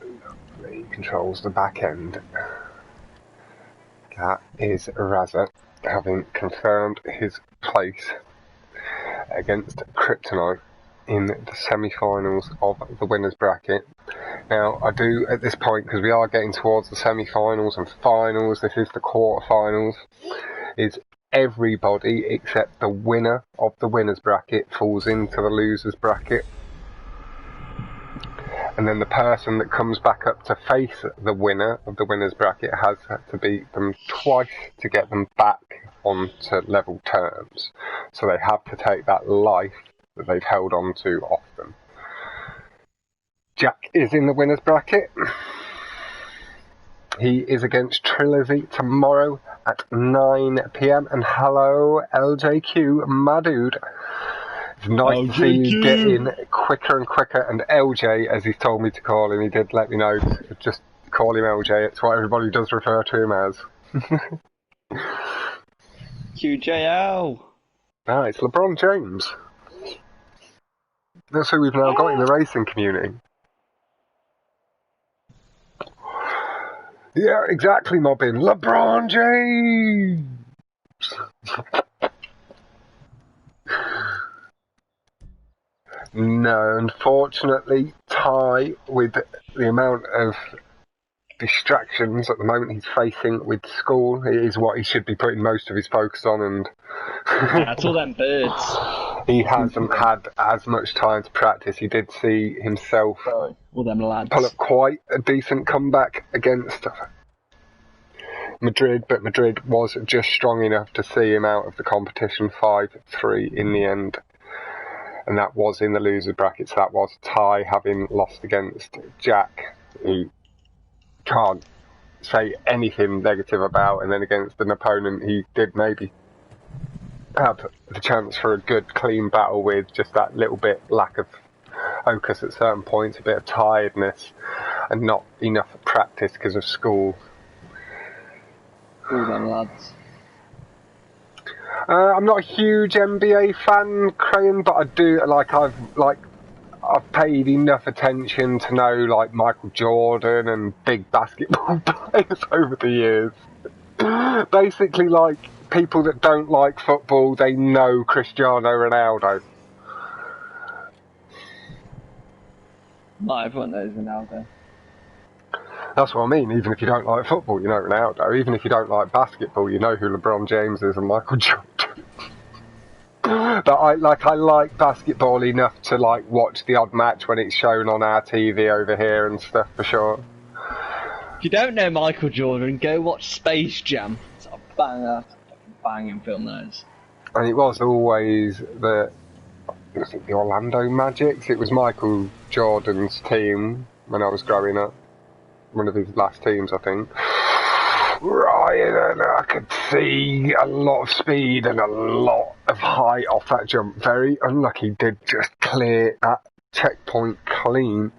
Speaker 3: Lovely, controls the back end. That is Raza, having confirmed his place against Kryptonite in the semi-finals of the winners bracket. Now, I do at this point, because we are getting towards the semi-finals and finals, this is the quarterfinals, is everybody except the winner of the winners bracket falls into the losers bracket. and then the person that comes back up to face the winner of the winner's bracket has to beat them twice to get them back onto level terms. So they have to take that life that they've held on to off them. Jack is in the winner's bracket. He is against Trilogy tomorrow at 9 PM. And hello, LJQ, my dude. It's nice to see you get in quicker and quicker. And LJ, as he's told me to call him, he did let me know, just call him LJ. It's what everybody does refer to him as.
Speaker 6: QJL.
Speaker 3: Ah, it's LeBron James. That's who we've now got in the racing community. Yeah, exactly, Mobbin. LeBron James! No, unfortunately, Ty, with the amount of distractions at the moment he's facing with school, it is what he should be putting most of his focus on, and
Speaker 6: That's all them birds.
Speaker 3: he hasn't had as much time to practice. He did see himself
Speaker 6: All them lads.
Speaker 3: pull up quite a decent comeback against Madrid, but Madrid was just strong enough to see him out of the competition 5-3 in the end. And that was in the loser brackets. That was Ty having lost against Jack, who can't say anything negative about, and then against an opponent he did maybe have the chance for a good clean battle with, just that little bit lack of focus at certain points, a bit of tiredness, and not enough practice because of school.
Speaker 6: All them lads.
Speaker 3: I'm not a huge NBA fan, Crayon, but I do I've paid enough attention to know like Michael Jordan and big basketball players over the years. Basically, like people that don't like football, they know Cristiano Ronaldo.
Speaker 6: Not everyone knows Ronaldo.
Speaker 3: That's what I mean. Even if you don't like football, you know Ronaldo. Even if you don't like basketball, you know who LeBron James is and Michael Jordan. But I like basketball enough to like watch the odd match when it's shown on our TV over here and stuff for sure.
Speaker 6: If you don't know Michael Jordan, go watch Space Jam. It's a banger, fucking banging film that is.
Speaker 3: And it was always the Orlando Magic. It was Michael Jordan's team when I was growing up. One of his last teams, I think. Right, and I could see a lot of speed and a lot of height off that jump. Very unlucky, did just clear that checkpoint clean.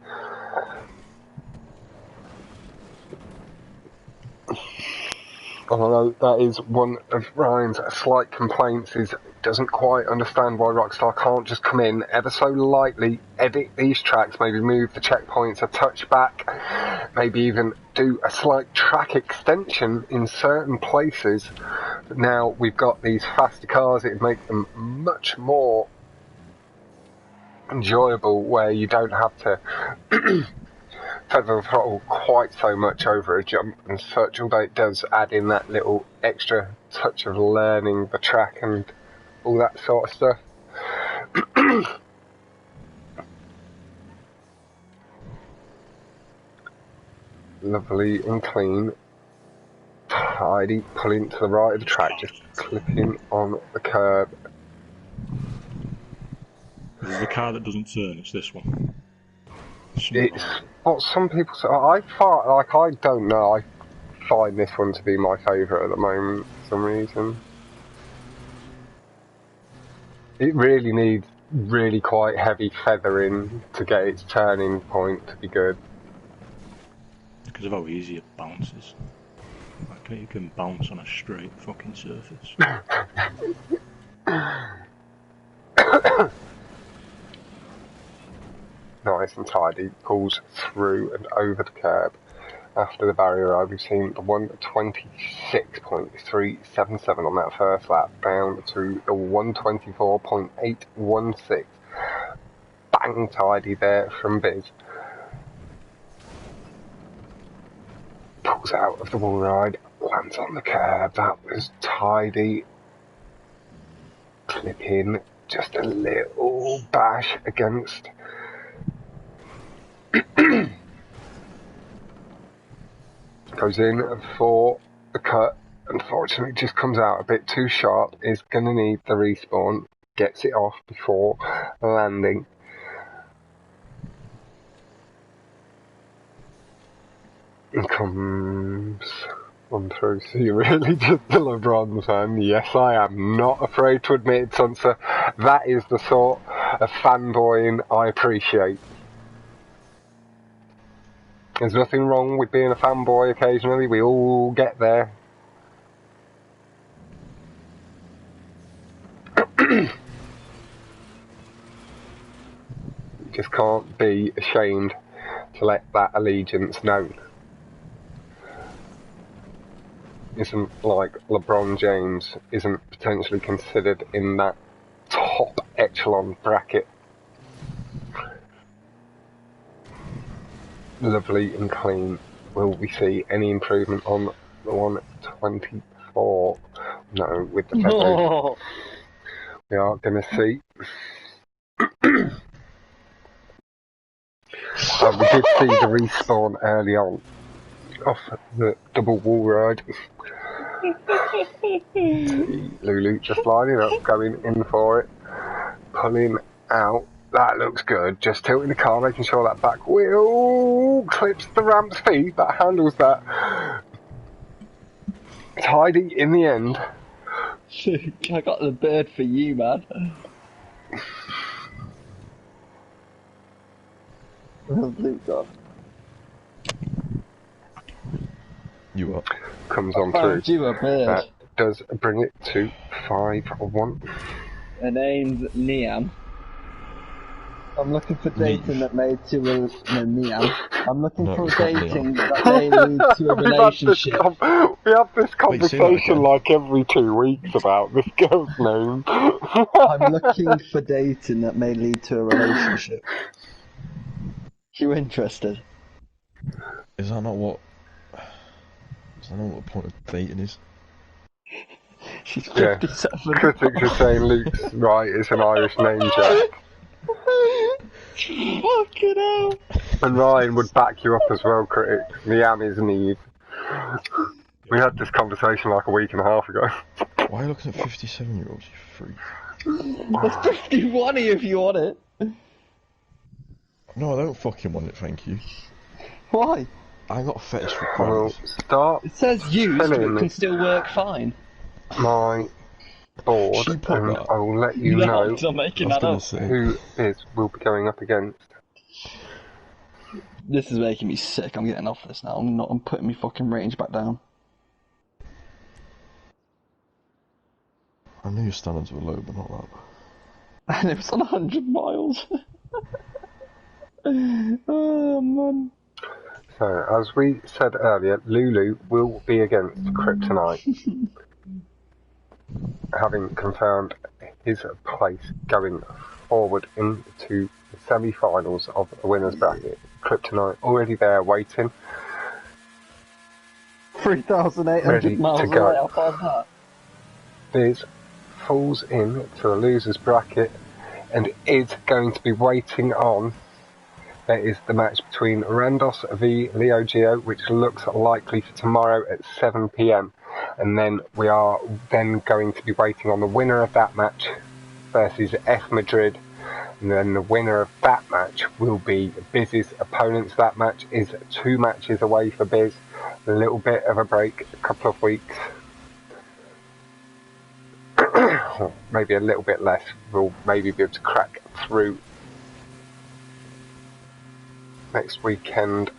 Speaker 3: Although that is one of Ryan's slight complaints, is doesn't quite understand why Rockstar can't just come in ever so lightly, edit these tracks, maybe move the checkpoints a touch back, maybe even do a slight track extension in certain places. But now we've got these faster cars, it would make them much more enjoyable, where you don't have to feather the throttle quite so much over a jump and such, although it does add in that little extra touch of learning the track and all that sort of stuff. Lovely and clean. Tidy, pulling to the right of the track, just clipping on the curb.
Speaker 5: The car that doesn't turn, it's this one.
Speaker 3: It's what some people say. I don't know. I find this one to be my favourite at the moment for some reason. It really needs really quite heavy feathering to get its turning point to be good.
Speaker 5: Because of how easy it bounces. Like, you can bounce on a straight fucking surface.
Speaker 3: Nice and tidy, pulls through and over the curb. After the barrier ride, we've seen a 126.377 on that first lap, down to the 124.816. Bang tidy there from Biz. Pulls out of the wall ride, lands on the curb. That was tidy. Clip in, just a little bash against goes in for the cut. Unfortunately, just comes out a bit too sharp. Is going to need the respawn. Gets it off before landing. And comes on through. So you're really just a LeBron fan? Yes, I am. Not afraid to admit it, Sunsa. That is the sort of fanboying I appreciate. There's nothing wrong with being a fanboy occasionally. We all get there. You just can't be ashamed to let that allegiance known. Isn't like LeBron James isn't potentially considered in that top echelon bracket. Lovely and clean. Will we see any improvement on the 124? No, with the feathers. We are going to see. We did see the respawn early on off the double wall ride. See Lulu just lining up, going in for it, pulling out. That looks good. Just tilting the car, making sure that back wheel clips the ramp's feet. That handles that. Tidy in the end.
Speaker 6: I got the bird for you, man. Luke God.
Speaker 1: You up?
Speaker 3: Comes on
Speaker 6: Found
Speaker 3: through.
Speaker 6: you a bird.
Speaker 3: That does bring it to 5-1.
Speaker 6: Her name's Niam. I'm looking for dating that made to a Niam. I'm looking
Speaker 1: No,
Speaker 6: for
Speaker 1: it's not
Speaker 6: dating
Speaker 1: Niam.
Speaker 6: that may lead to a relationship.
Speaker 3: We have this
Speaker 1: Wait, say that
Speaker 3: conversation
Speaker 1: again.
Speaker 3: like every 2 weeks about this girl's name.
Speaker 6: I'm looking for dating that may lead to a relationship. You interested?
Speaker 1: Is that not what? Is that not what the point of dating is?
Speaker 6: She's
Speaker 3: Yeah.
Speaker 6: 57.
Speaker 3: Critics are saying Luke's right, it's an Irish name, Jack.
Speaker 6: Fucking hell.
Speaker 3: And Ryan would back you up as well, critics. Niam is Neve. We had this conversation like a week and a half ago.
Speaker 1: Why are you looking at 57-year-olds, you freak?
Speaker 6: There's 51 if you want it.
Speaker 1: No, I don't fucking want it, thank you.
Speaker 6: Why?
Speaker 1: I got a fetish for
Speaker 3: We'll
Speaker 1: grannies.
Speaker 3: start
Speaker 6: It says used, but
Speaker 3: filling
Speaker 6: it can still work fine.
Speaker 3: my board
Speaker 1: She put
Speaker 3: and
Speaker 1: that.
Speaker 3: I will let you
Speaker 6: No,
Speaker 3: know
Speaker 6: I'm not making
Speaker 1: I
Speaker 6: that
Speaker 1: was gonna
Speaker 6: up.
Speaker 1: say.
Speaker 3: who will be going up against.
Speaker 6: This is making me sick. I'm getting off this now. I'm putting my fucking range back down.
Speaker 1: I knew your standards were low, but not that.
Speaker 6: And it was on 100 miles. Oh, man.
Speaker 3: So, as we said earlier, Lulu will be against Kryptonite, having confirmed his place going forward into the semi-finals of the winners bracket. Kryptonite already there waiting.
Speaker 6: 3,800
Speaker 3: Ready
Speaker 6: miles
Speaker 3: to
Speaker 6: away,
Speaker 3: go.
Speaker 6: how far's that?
Speaker 3: Biz falls in to the losers bracket and is going to be waiting on. There is the match between Randos v Leo Geo, which looks likely for tomorrow at 7 PM. And then we are then going to be waiting on the winner of that match versus F Madrid. And then the winner of that match will be Biz's opponents. That match is 2 matches away for Biz. A little bit of a break, a couple of weeks. Maybe a little bit less. We'll maybe be able to crack through next weekend.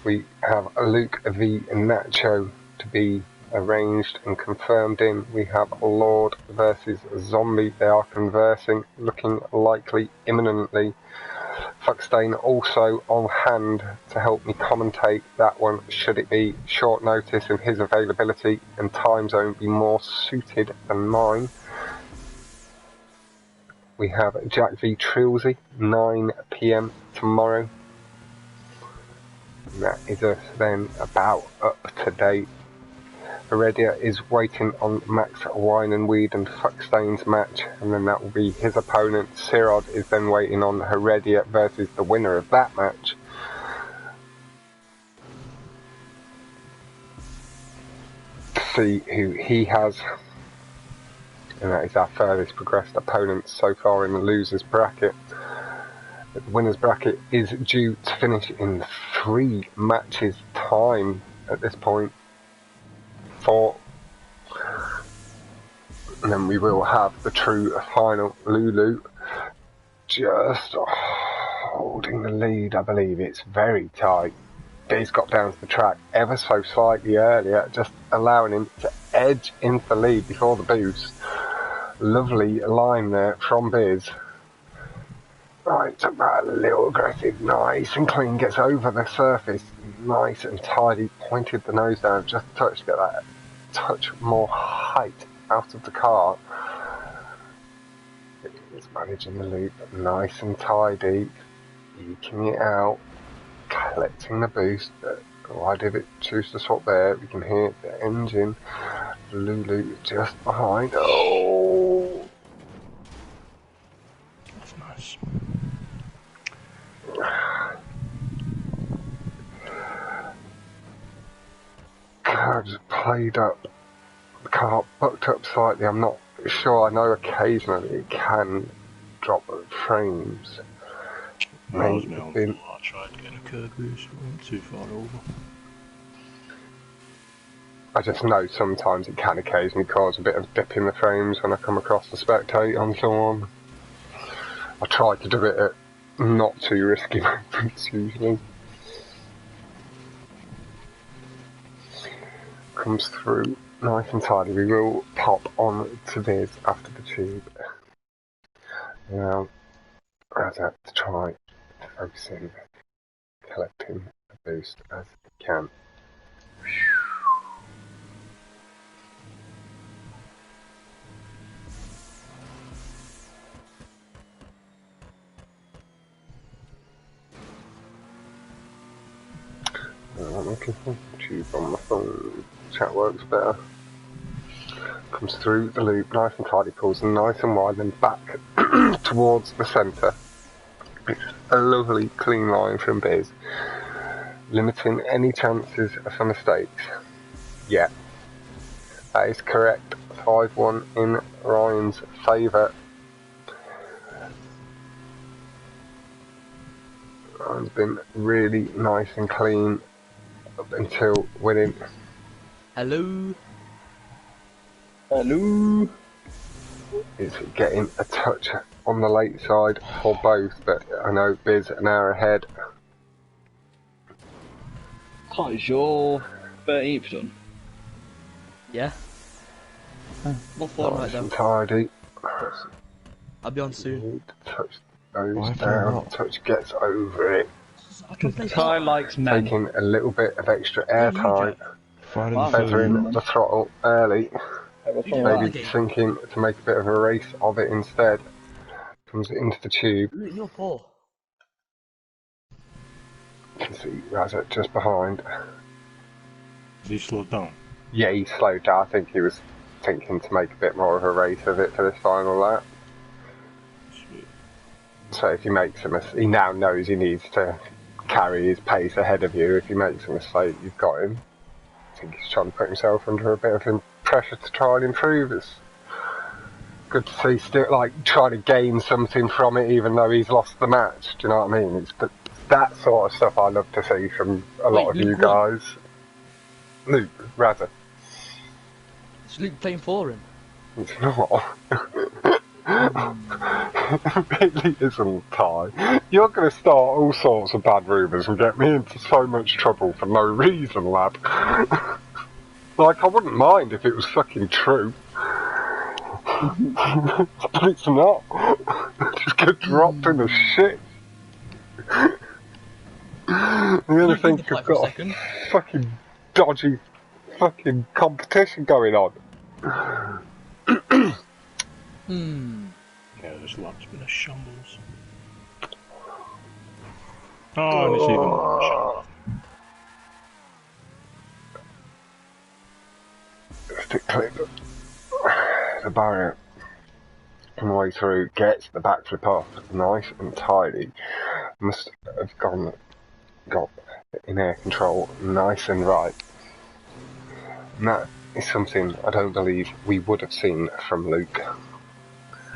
Speaker 3: We have Luke v Nacho to be arranged and confirmed in. We have Lord versus Zombie. They are conversing, looking likely imminently. Fuckstain also on hand to help me commentate that one, should it be short notice and his availability and time zone be more suited than mine. We have Jack v Trilsey, 9 PM tomorrow. And that is us then about up to date. Heredia is waiting on Max Wine and Weed and Fuckstain's match, and then that will be his opponent. Sirod is then waiting on Heredia versus the winner of that match. see who he has. And that is our furthest progressed opponent so far in the losers bracket. The winners bracket is due to finish in 3 matches time at this point. 4. And then we will have the true final. Lulu just holding the lead. I believe it's very tight. He's got down to the track ever so slightly earlier, just allowing him to edge into the lead before the boost. Lovely line there from Biz. Right, took that a little aggressive, nice and clean, gets over the surface, nice and tidy, pointed the nose down, just a touch to get that touch more height out of the car. It's managing the loop, nice and tidy, eking it out, collecting the boost. Why did it choose to swap there? We can hear the engine. Lulu just behind. Oh!
Speaker 5: That's nice.
Speaker 3: Car just played up. The car bucked up slightly. I'm not sure. I know occasionally it can drop frames.
Speaker 5: That was me
Speaker 3: May
Speaker 5: on
Speaker 3: have been-
Speaker 5: I tried getting a curb boost, but went too far over.
Speaker 3: I just know sometimes it can occasionally cause a bit of dip in the frames when I come across the spectate and so on. I try to do it at not too risky moments usually. Comes through nice and tidy. We will pop on to this after the tube. Now, Raza to try to focus in, collecting the boost as he can. I'm looking for tube on my phone. Chat works better. Comes through the loop, nice and tidy, pulls nice and wide, then back towards the centre. It's a lovely clean line from Biz, limiting any chances for mistakes. Yeah, that is correct. 5-1 in Ryan's favour. Ryan's been really nice and clean up until winning.
Speaker 2: Hello.
Speaker 6: Hello.
Speaker 3: It's getting a touch on the late side for both, but I know Biz an hour ahead.
Speaker 6: Can't is your 13th done?
Speaker 2: Yeah. What for right
Speaker 3: Nice and
Speaker 2: though?
Speaker 3: tidy.
Speaker 2: I'll be on soon.
Speaker 3: Need to touch those
Speaker 1: Why
Speaker 3: down.
Speaker 1: not?
Speaker 3: Touch gets over it.
Speaker 2: I can play
Speaker 6: Ty likes men.
Speaker 3: Taking a little bit of extra air time.
Speaker 1: Friday
Speaker 6: Wow.
Speaker 1: the 13th.
Speaker 3: Feathering the throttle early.
Speaker 2: Yeah.
Speaker 3: Maybe thinking to make a bit of a race of it instead. Comes into the tube.
Speaker 2: Look, you're poor.
Speaker 3: You can see Raza just behind.
Speaker 5: Has he slowed down?
Speaker 3: Yeah, he slowed down. I think he was thinking to make a bit more of a race of it for this final lap.
Speaker 5: Sweet.
Speaker 3: So if he makes a mistake, he now knows he needs to carry his pace ahead of you. If he makes a mistake, you've got him. I think he's trying to put himself under a bit of pressure to try and improve. It's good to see still like trying to gain something from it, even though he's lost the match. Do you know what I mean? It's that sort of stuff I love to see from a lot of
Speaker 2: Luke
Speaker 3: you
Speaker 2: won.
Speaker 3: guys. Luke, Raza.
Speaker 2: Is Luke playing for him?
Speaker 3: It's not. It really isn't, Ty. You're going to start all sorts of bad rumours and get me into so much trouble for no reason, lad. Like, I wouldn't mind if it was fucking true. But it's not. Just get dropped in the shit. I'm going to think I've got a fucking dodgy fucking competition going on.
Speaker 5: Yeah, this lap's been a shambles. Oh, and it's even more of a shambles.
Speaker 3: Stick clip the barrier on the way through, gets the backflip off, nice and tidy. Must have got in air control nice and right. And that is something I don't believe we would have seen from Luke.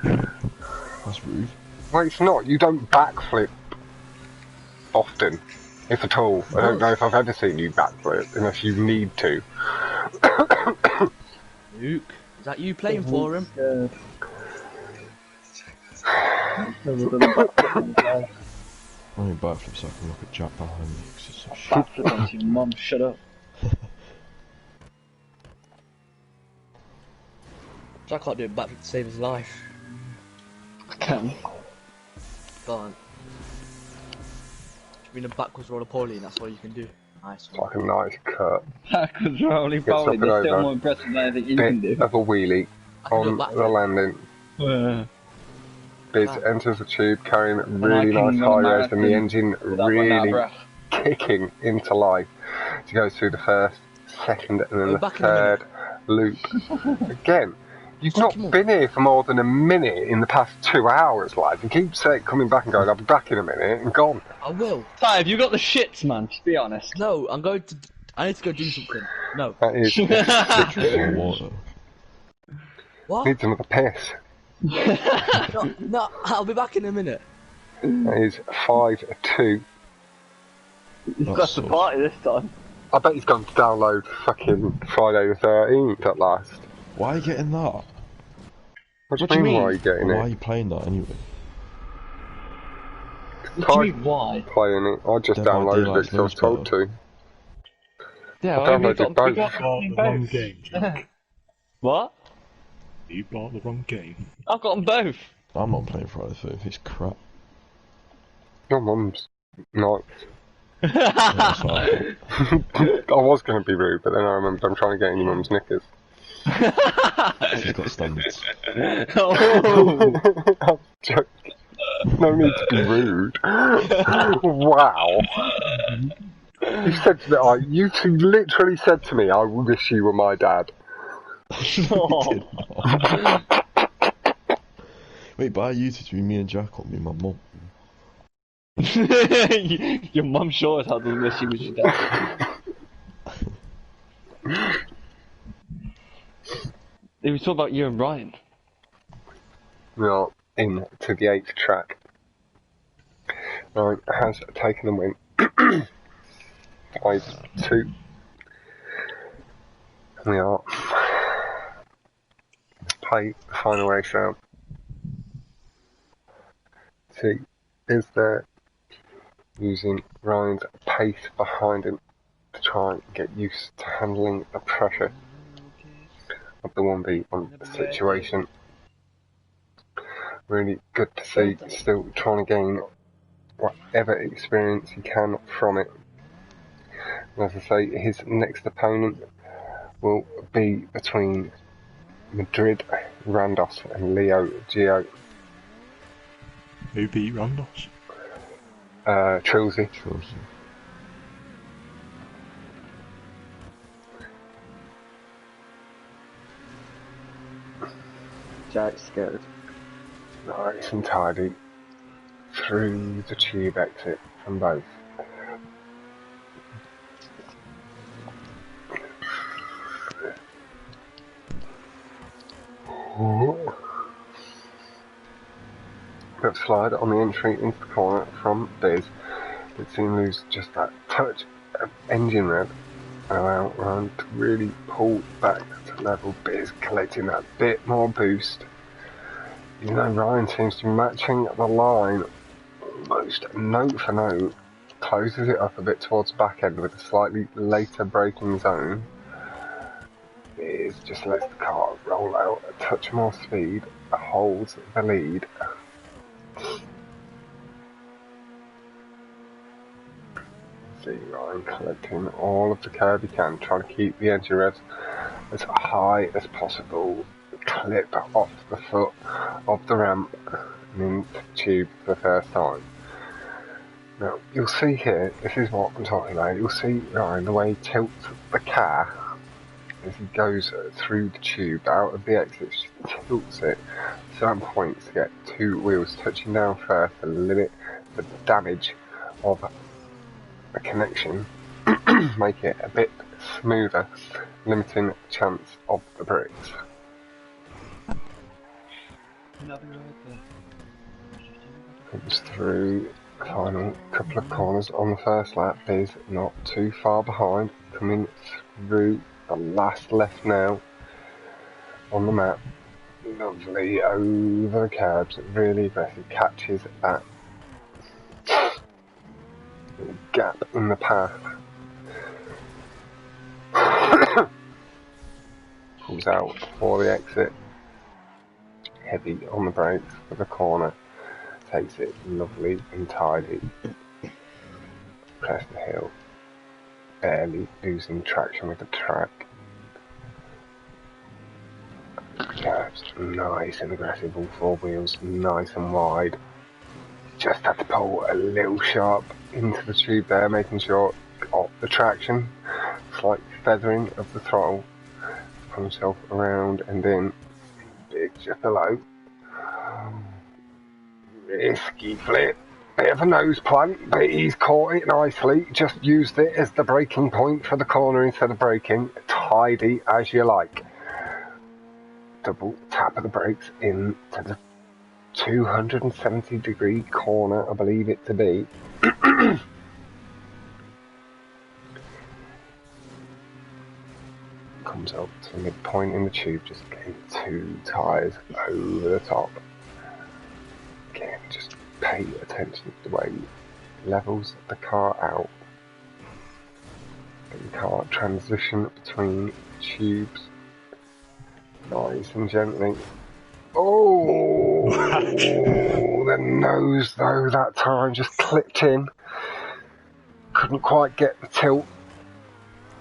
Speaker 1: That's rude.
Speaker 3: Well, it's not. You don't backflip often, if at all. I don't know if I've ever seen you backflip, unless you need to.
Speaker 2: Luke, is that you playing for him?
Speaker 1: I need backflip so I can look at Jack behind me, because it's so shit.
Speaker 6: Backflip onto your mum, shut up.
Speaker 2: Jack can't do a backflip to save his life.
Speaker 6: I can.
Speaker 2: Can't. You're in a backwards roller poly and that's all you can do. Nice one.
Speaker 3: Like a nice cut.
Speaker 6: Backwards rolling
Speaker 3: Gets up
Speaker 6: bowling,
Speaker 3: and
Speaker 6: that's still
Speaker 3: over.
Speaker 6: more impressive than anything you
Speaker 3: Bit
Speaker 6: can do.
Speaker 3: of a wheelie
Speaker 2: I can do a
Speaker 3: on
Speaker 2: backflip.
Speaker 3: the landing. Biz enters the tube carrying really
Speaker 6: I can
Speaker 3: nice
Speaker 6: run a
Speaker 3: high res and the
Speaker 6: marathon
Speaker 3: engine
Speaker 6: without running out of
Speaker 3: really
Speaker 6: breath.
Speaker 3: kicking into life. She goes through the first, second and then
Speaker 2: We're
Speaker 3: the
Speaker 2: back in a
Speaker 3: third loop. Again, you've not been here for more than a minute in the past 2 hours, lad. You keep saying, coming back and going, I'll be back in a minute, and gone.
Speaker 2: I will.
Speaker 6: Ty, have you got the shits, man? Just be honest.
Speaker 2: No, I'm going to. I need to go do something. No.
Speaker 3: That is
Speaker 1: Some water.
Speaker 2: What?
Speaker 3: needs another piss.
Speaker 2: No, I'll be back in a minute.
Speaker 3: That is 5-2.
Speaker 6: That's the party this time.
Speaker 3: I bet he's gone to download fucking Friday the 13th at last.
Speaker 1: Why are you getting that?
Speaker 3: What
Speaker 6: What
Speaker 3: do
Speaker 6: do
Speaker 3: you
Speaker 6: you
Speaker 3: mean, why
Speaker 6: mean?
Speaker 3: are you getting
Speaker 1: Why
Speaker 3: it?
Speaker 1: are you playing that anyway?
Speaker 6: What do you mean, why?
Speaker 3: Playing it. I just
Speaker 1: Dead by
Speaker 3: downloaded
Speaker 1: Daylight's
Speaker 3: it because I was told
Speaker 1: much
Speaker 3: to.
Speaker 6: Yeah,
Speaker 3: I downloaded both.
Speaker 5: You bought the wrong game, Jack.
Speaker 6: What?
Speaker 5: You bought the wrong game.
Speaker 6: I've got them both.
Speaker 1: I'm not playing Friday the 13th, it's crap.
Speaker 3: Your mum's nice.
Speaker 1: Yeah, that's what I thought.
Speaker 3: I was going to be rude, but then I remembered I'm trying to get in your mum's knickers.
Speaker 1: She's got standards.
Speaker 6: Oh.
Speaker 3: I'm joking. No need to be rude. Wow. You said to me, you two literally said to me, I wish you were my dad.
Speaker 6: Oh.
Speaker 1: Wait, but I used it to be me and Jack, or me and my mum.
Speaker 6: Your mum sure as hell doesn't wish she was your dad. It was talking about you and Ryan.
Speaker 3: We are in to the 8th track. Ryan has taken the win. 5-2. We are play the final race out. See, is there using Ryan's pace behind him to try and get used to handling the pressure of the 1v1 situation. Really good to see, still trying to gain whatever experience he can from it. And as I say, his next opponent will be between Madrid, Randos and Leo Gio.
Speaker 5: Who beat Randos?
Speaker 3: Trilsy.
Speaker 4: Jack's scared.
Speaker 3: Nice and tidy through the tube exit from both. Good slide on the entry into the corner from Biz. Did seem to lose just that touch of engine rev and allow Ryan to really pull back to level. Biz collecting that bit more boost. Even though Ryan seems to be matching the line almost note for note, closes it up a bit towards the back end with a slightly later braking zone. Biz just lets the car roll out a touch more speed, holds the lead. See Ryan collecting all of the curb he can, trying to keep the engine revs as high as possible. Clip off the foot of the ramp and into the tube for the first time. Now, you'll see here, this is what I'm talking about, you'll see Ryan, the way he tilts the car as he goes through the tube out of the exit, just tilts it at certain points to get two wheels touching down first to limit the damage of the connection, make it a bit smoother, limiting chance of the bricks. Comes through the final couple of corners on the first lap. Biz not too far behind, coming through the last left now on the map. Lovely over the curbs, really aggressive, catches that gap in the path. Pulls out for the exit, heavy on the brakes for the corner, takes it lovely and tidy, crest the hill, barely losing traction with the track. Curves, nice and aggressive, all four wheels, nice and wide. Just had to pull a little sharp into the tube there, making sure got the traction, slight feathering of the throttle. Pull himself around and in, big just below. Risky flip, bit of a nose plant, but he's caught it nicely. Just used it as the braking point for the corner instead of braking. Tidy as you like. Double tap of the brakes into the 270-degree corner, I believe it to be. Comes up to the midpoint in the tube, just getting 2 tyres over the top. Again, just pay attention to the way he levels the car out. Get the car transition between tubes. Nice and gently. Oh, the nose though that time just clipped in. Couldn't quite get the tilt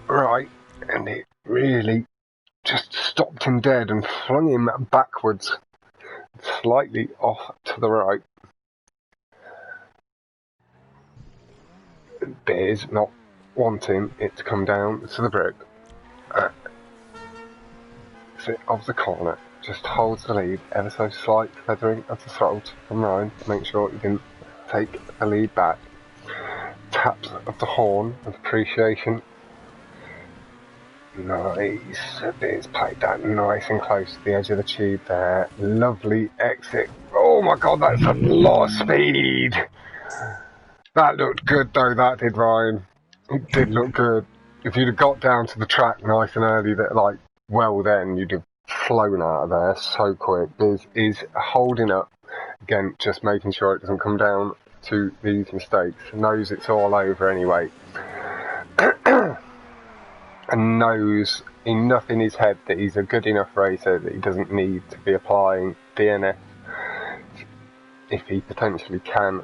Speaker 3: right, and it really just stopped him dead and flung him backwards, slightly off to the right. Bears not wanting it to come down to the brick. Of the corner, just holds the lead, ever so slight feathering of the throttle from Ryan to make sure he didn't take the lead back. Taps of the horn of appreciation. Nice, it's played that nice and close to the edge of the tube there. Lovely exit. Oh my god, that's a lot of speed. That looked good though, that did, Ryan. It did look good. If you'd have got down to the track nice and early, that like, well then, you'd have flown out of there so quick. Biz is holding up, again, just making sure it doesn't come down to these mistakes. Knows it's all over anyway. And knows enough in his head that he's a good enough racer that he doesn't need to be applying DNF if he potentially can,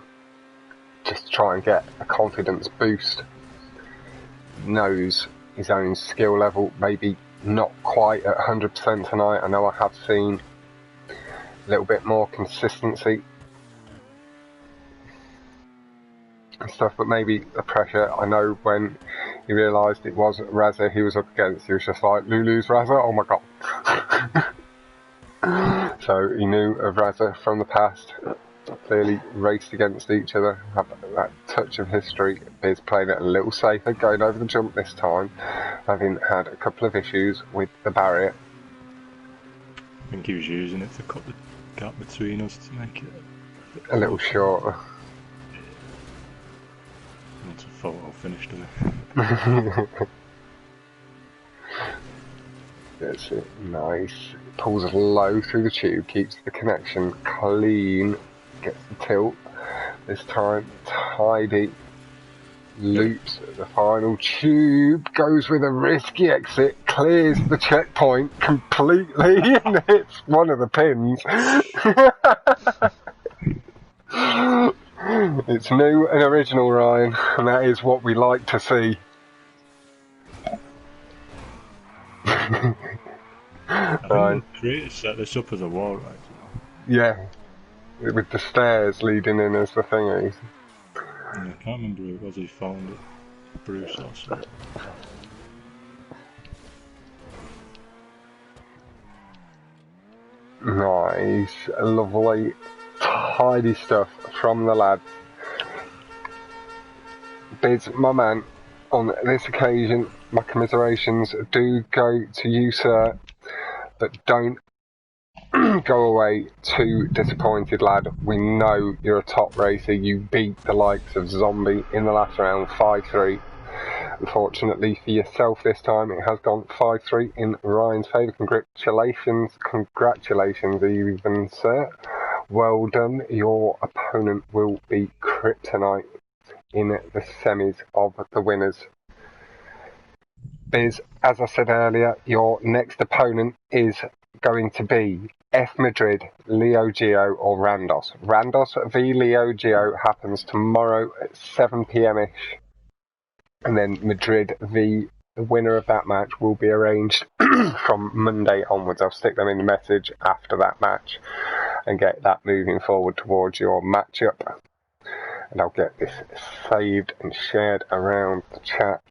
Speaker 3: just to try and get a confidence boost. Knows his own skill level, maybe not quite at 100% tonight. I know I have seen a little bit more consistency and stuff, but maybe the pressure. I know when he realised it was Raza he was up against, he was just like, Lulu's Raza, oh my god. So he knew of Raza from the past, clearly raced against each other, have that touch of history. Biz playing it a little safer, going over the jump this time, having had a couple of issues with the barrier.
Speaker 5: I think he was using it to cut the gap between us to make it
Speaker 3: a little shorter.
Speaker 5: That's a photo finish to it.
Speaker 3: That's it, nice. Pulls low through the tube, keeps the connection clean, gets the tilt. This time, tidy. Loops at the final tube, goes with a risky exit, clears the checkpoint completely, and hits one of the pins. It's new and original, Ryan, and that is what we like to see.
Speaker 5: I think the creators set this up as a wall, right?
Speaker 3: Yeah, with the stairs leading in as the thingies.
Speaker 5: Yeah, I can't remember who it was who found it. Bruce or something.
Speaker 3: Nice, lovely, tidy stuff from the lads. Biz, my man, on this occasion, my commiserations do go to you, sir, but don't go away too disappointed, lad. We know you're a top racer. You beat the likes of Zombie in the last round 5-3. Unfortunately for yourself this time, it has gone 5-3 in Ryan's favour. Congratulations even, sir. Well done. Your opponent will be Kryptonite in the semis of the winners. Biz, as I said earlier, your next opponent is going to be F Madrid, Leo Gio or Randos. Randos v Leo Gio happens tomorrow at 7 p.m-ish. And then Madrid v the winner of that match will be arranged from Monday onwards. I'll stick them in the message after that match and get that moving forward towards your matchup. And I'll get this saved and shared around the chat.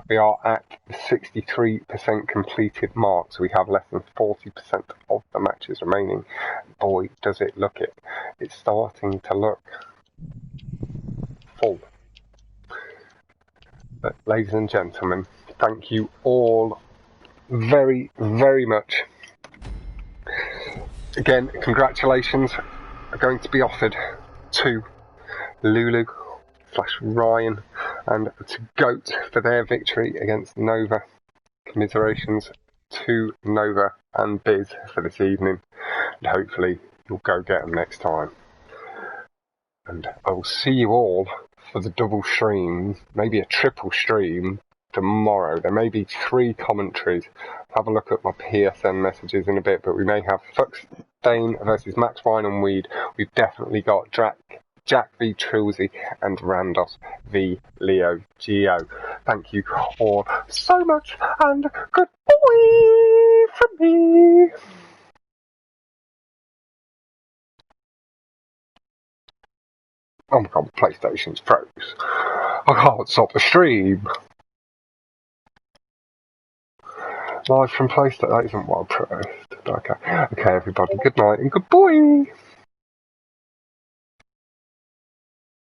Speaker 3: We are at the 63% completed mark, so we have less than 40% of the matches remaining. Boy, does it look it. It's starting to look full. But ladies and gentlemen, thank you all very, very much. Again, congratulations are going to be offered to Lulu/Ryan and to Goat for their victory against Nova. Commiserations to Nova and Biz for this evening. And hopefully you'll go get them next time. And I will see you all for the double stream, maybe a triple stream tomorrow. There may be 3 commentaries. Have a look at my PSN messages in a bit, but we may have Fuckstain versus Max Wine and Weed. We've definitely got Jack v Trilsey and Randos v Leo Gio. Thank you all so much, and goodbye from me. Oh my god, PlayStation's froze. I can't stop the stream. Live from PlayStation, that isn't what I pressed. Okay, everybody, good night and goodbye.